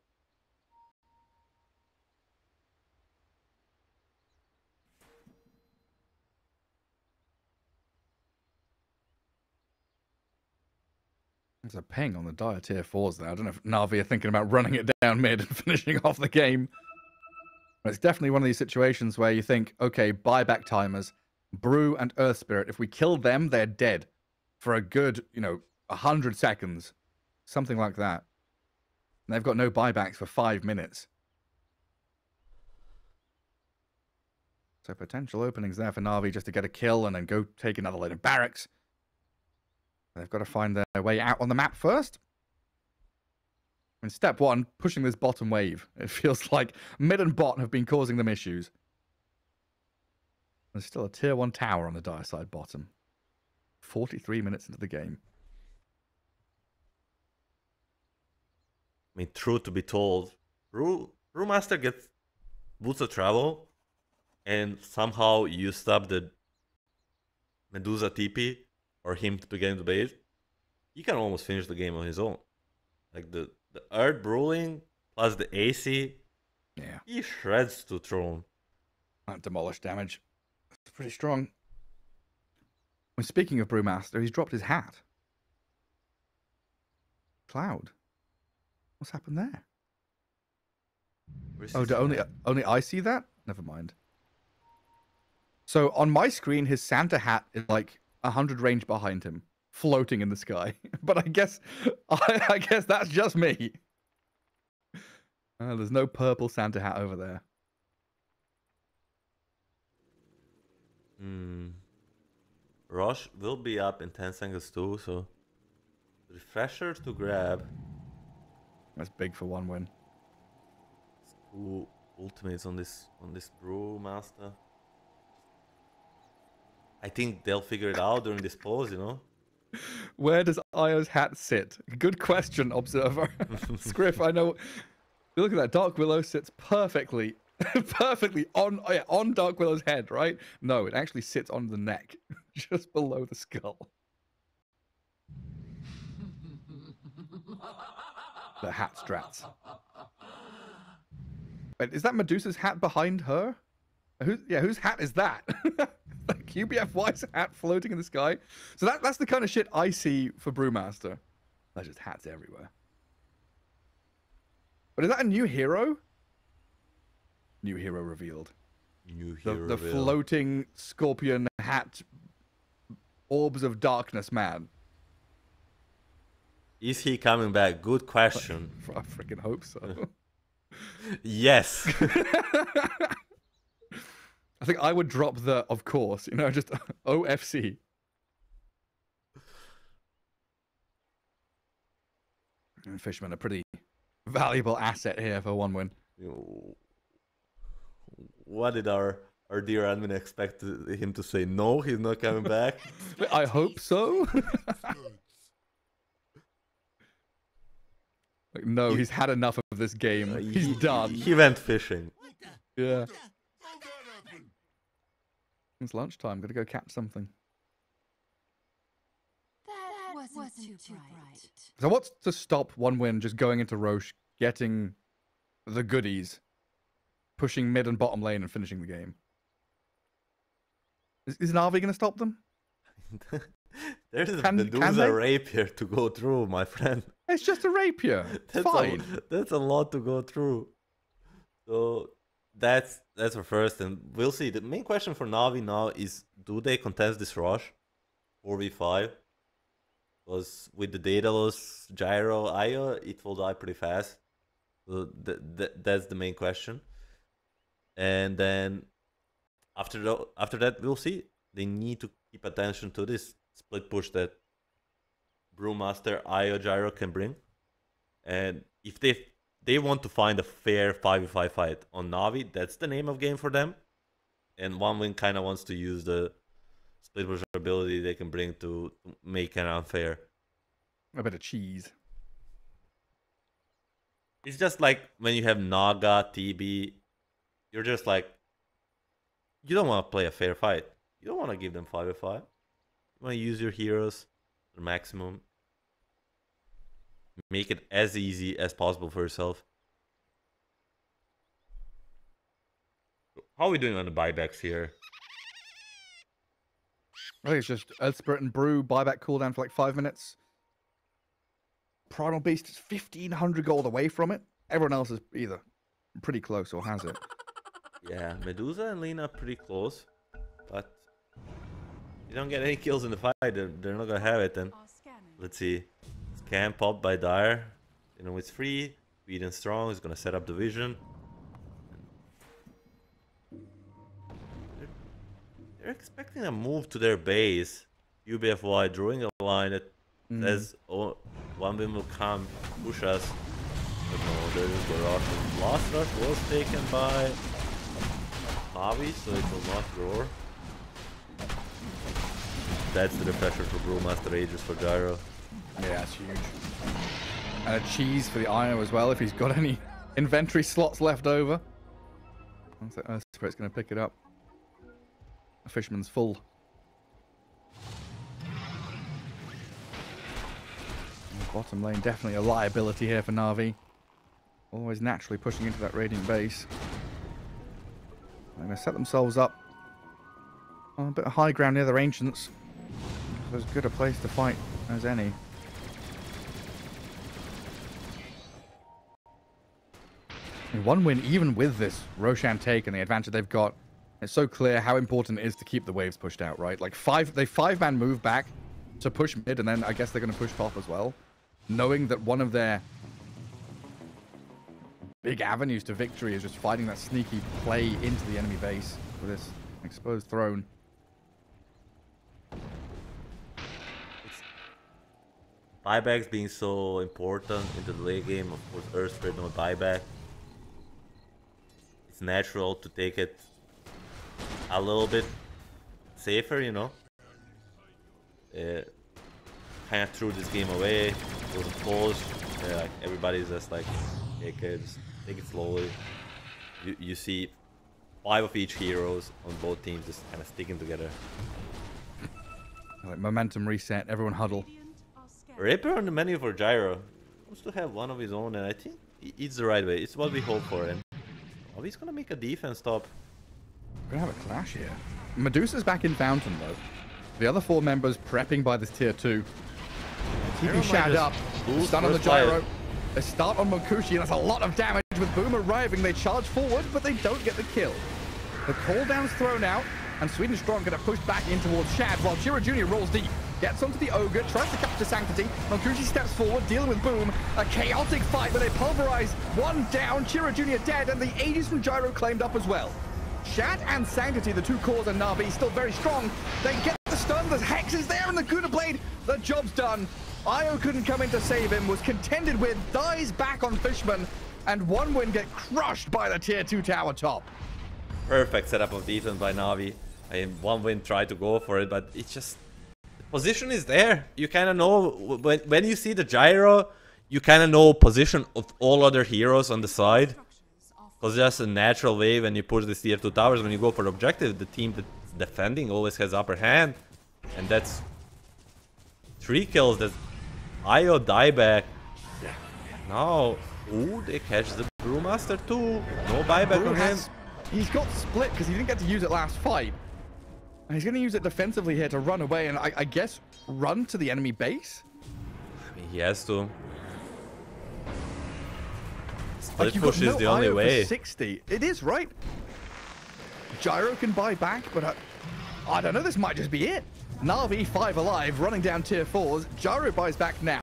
There's a ping on the Dire tier 4s there. I don't know if Na'Vi are thinking about running it down mid and finishing off the game. But it's definitely one of these situations where you think, okay, buyback timers, Brew and Earth Spirit, if we kill them, they're dead for a good, 100 seconds. Something like that. And they've got no buybacks for 5 minutes. So potential openings there for Na'Vi just to get a kill and then go take another lane of barracks. They've got to find their way out on the map first. In step 1, pushing this bottom wave. It feels like mid and bot have been causing them issues. There's still a tier 1 tower on the Dire side bottom. 43 minutes into the game. I mean, truth to be told, Brewmaster gets boots of travel, and somehow you stop the Medusa TP or him to get into base. He can almost finish the game on his own. Like the Earth Brawling plus the AC, Yeah. he shreds to Throne. That demolish damage. It's pretty strong. When speaking of Brewmaster, he's dropped his hat. Cloud. What's happened there? Where's Oh, his do hat? only I see that? Never mind. So on my screen, his Santa hat is like 100 range behind him, floating in the sky. But I guess that's just me. There's no purple Santa hat over there. Rosh will be up in 10 seconds too, so refresher to grab. That's big for 1 win. 2 ultimates on this Brewmaster. I think they'll figure it out during this pause, Where does Io's hat sit? Good question, observer. Scriff, I know. Look at that. Dark Willow sits perfectly on Dark Willow's head, right? No, it actually sits on the neck, just below the skull. The hat strats. Wait, is that Medusa's hat behind her? Whose hat is that? Like UBFY's hat floating in the sky. So that's the kind of shit I see for Brewmaster. There's just hats everywhere. But is that a new hero? New hero revealed. New hero The reveal. floating scorpion hat orbs of darkness man. Is he coming back? Good question. I freaking hope so. Yes. I think I would drop the, of course, just OFC. And Fishman, a pretty valuable asset here for 1 win. What did our dear admin expect him to say? No, he's not coming back. I hope so. Like, no, he's had enough of this game. He's done. He went fishing. Yeah. It's lunchtime. Gotta go catch something. That wasn't too bright. So what's to stop 1 win just going into Roche, getting the goodies, pushing mid and bottom lane and finishing the game? Is Na'Vi going to stop them? There's a Can Medusa they? rapier to go through, my friend. It's just a rapier. It's fine. That's a lot to go through. So that's our first, and we'll see. The main question for Na'Vi now is, do they contest this rush 4v5? Because with the data loss, Gyro, Io, it will die pretty fast. So that's the main question. And then after that, we'll see. They need to keep attention to this split push that Brewmaster, Io, Gyro can bring. And if they they want to find a fair 5v5 fight on Na'Vi. That's the name of game for them. And OneWin kind of wants to use the split push ability they can bring to make it unfair. A bit of cheese. It's just like when you have Naga, TB, you're just like, you don't want to play a fair fight. You don't want to give them 5v5. You want to use your heroes to the maximum. Make it as easy as possible for yourself. How are we doing on the buybacks here? I think it's just Earth Spirit and Brew buyback cooldown for like 5 minutes. Primal Beast is 1,500 gold away from it. Everyone else is either pretty close or has it. Yeah, Medusa and Lina are pretty close, but you don't get any kills in the fight. They're not gonna have it. Then Are scanning. let's see. Scan popped by Dire. You know it's free. Speed and strong. He's gonna set up the vision. They're expecting a move to their base. UBFY drawing a line that says, "Oh, OneWin will come push us." But no, there is the rush. And last rush was taken by Na'Vi, so it will not roar. That's the refresher for Brewmaster Aegis for Gyro. Yeah, that's huge. And a cheese for the Io as well, if he's got any inventory slots left over. Once the Earth Spirit's going to pick it up. A Fisherman's full. And bottom lane, definitely a liability here for Na'Vi. Always naturally pushing into that Radiant base. They're going to set themselves up on a bit of high ground near their Ancients. So as good a place to fight as any. And OneWin, even with this Roshan take and the advantage they've got, it's so clear how important it is to keep the waves pushed out, right? Like they 5-man move back to push mid, and then I guess they're going to push top as well, knowing that one of their big avenues to victory is just finding that sneaky play into the enemy base with this exposed throne. Buybacks being so important into the late game, of course, Earth Spirit no buyback. It's natural to take it a little bit safer, you know. Kind of threw this game away. It wasn't close. Like everybody's just like, okay, just take it slowly. You see 5 of each heroes on both teams just kind of sticking together. Like momentum reset, everyone huddle. Ripper on the menu for Gyro wants to have one of his own, and I think it's the right way. It's what we hope for, and oh, he's gonna make a defense stop. We're gonna have a clash here. Medusa's back in Fountain though. The other 4 members prepping by this tier 2. Keeping Shad up. Stun on the Gyro. A start on Mokushi, and that's a lot of damage. With Boom arriving, they charge forward, but they don't get the kill. The cooldown's thrown out, and Sweden Strong gonna push back in towards Shad while Chira Jr. rolls deep. Gets onto the Ogre, tries to capture Sanctity. Mokushi steps forward, dealing with Boom. A chaotic fight, but they pulverize. One down, Chira Jr. dead, and the Aegis from Gyro claimed up as well. Shad and Sanctity, the 2 cores, and Na'Vi still very strong. They get the stun, the Hex is there, and the Guna Blade. The job's done. Io couldn't come in to save him, was contended with, dies back on Fishman, and OneWin get crushed by the tier 2 tower top. Perfect setup of defense by Na'Vi. OneWin tried to go for it, but it's just... Position is there. You kind of know when you see the Gyro, you kind of know position of all other heroes on the side. Because just a natural way when you push these tier 2 towers, when you go for the objective, the team that's defending always has upper hand. And that's 3 kills. That's Io dieback. Yeah. Now, ooh, they catch the Brewmaster too. No buyback on him. He's got split because he didn't get to use it last fight. And he's going to use it defensively here to run away and I guess run to the enemy base? I mean, he has to. Split Like, push is no the only IO way. For 60. It is, right? Gyro can buy back, but I don't know. This might just be it. Na'Vi 5 alive, running down tier 4s. Gyro buys back now.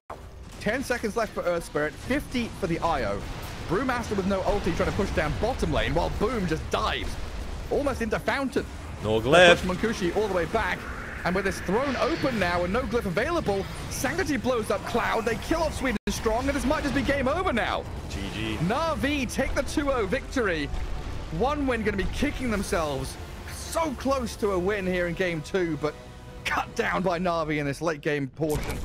10 seconds left for Earth Spirit, 50 for the Io. Brewmaster with no ulti trying to push down bottom lane while Boom just dives almost into Fountain. No glyph. Push Mokushi all the way back. And with this throne open now and no glyph available, Sanctity blows up Cloud. They kill off Sweden Strong, and this might just be game over now. GG. Na'Vi take the 2-0 victory. OneWin going to be kicking themselves. So close to a win here in game 2, but cut down by Na'Vi in this late game portion.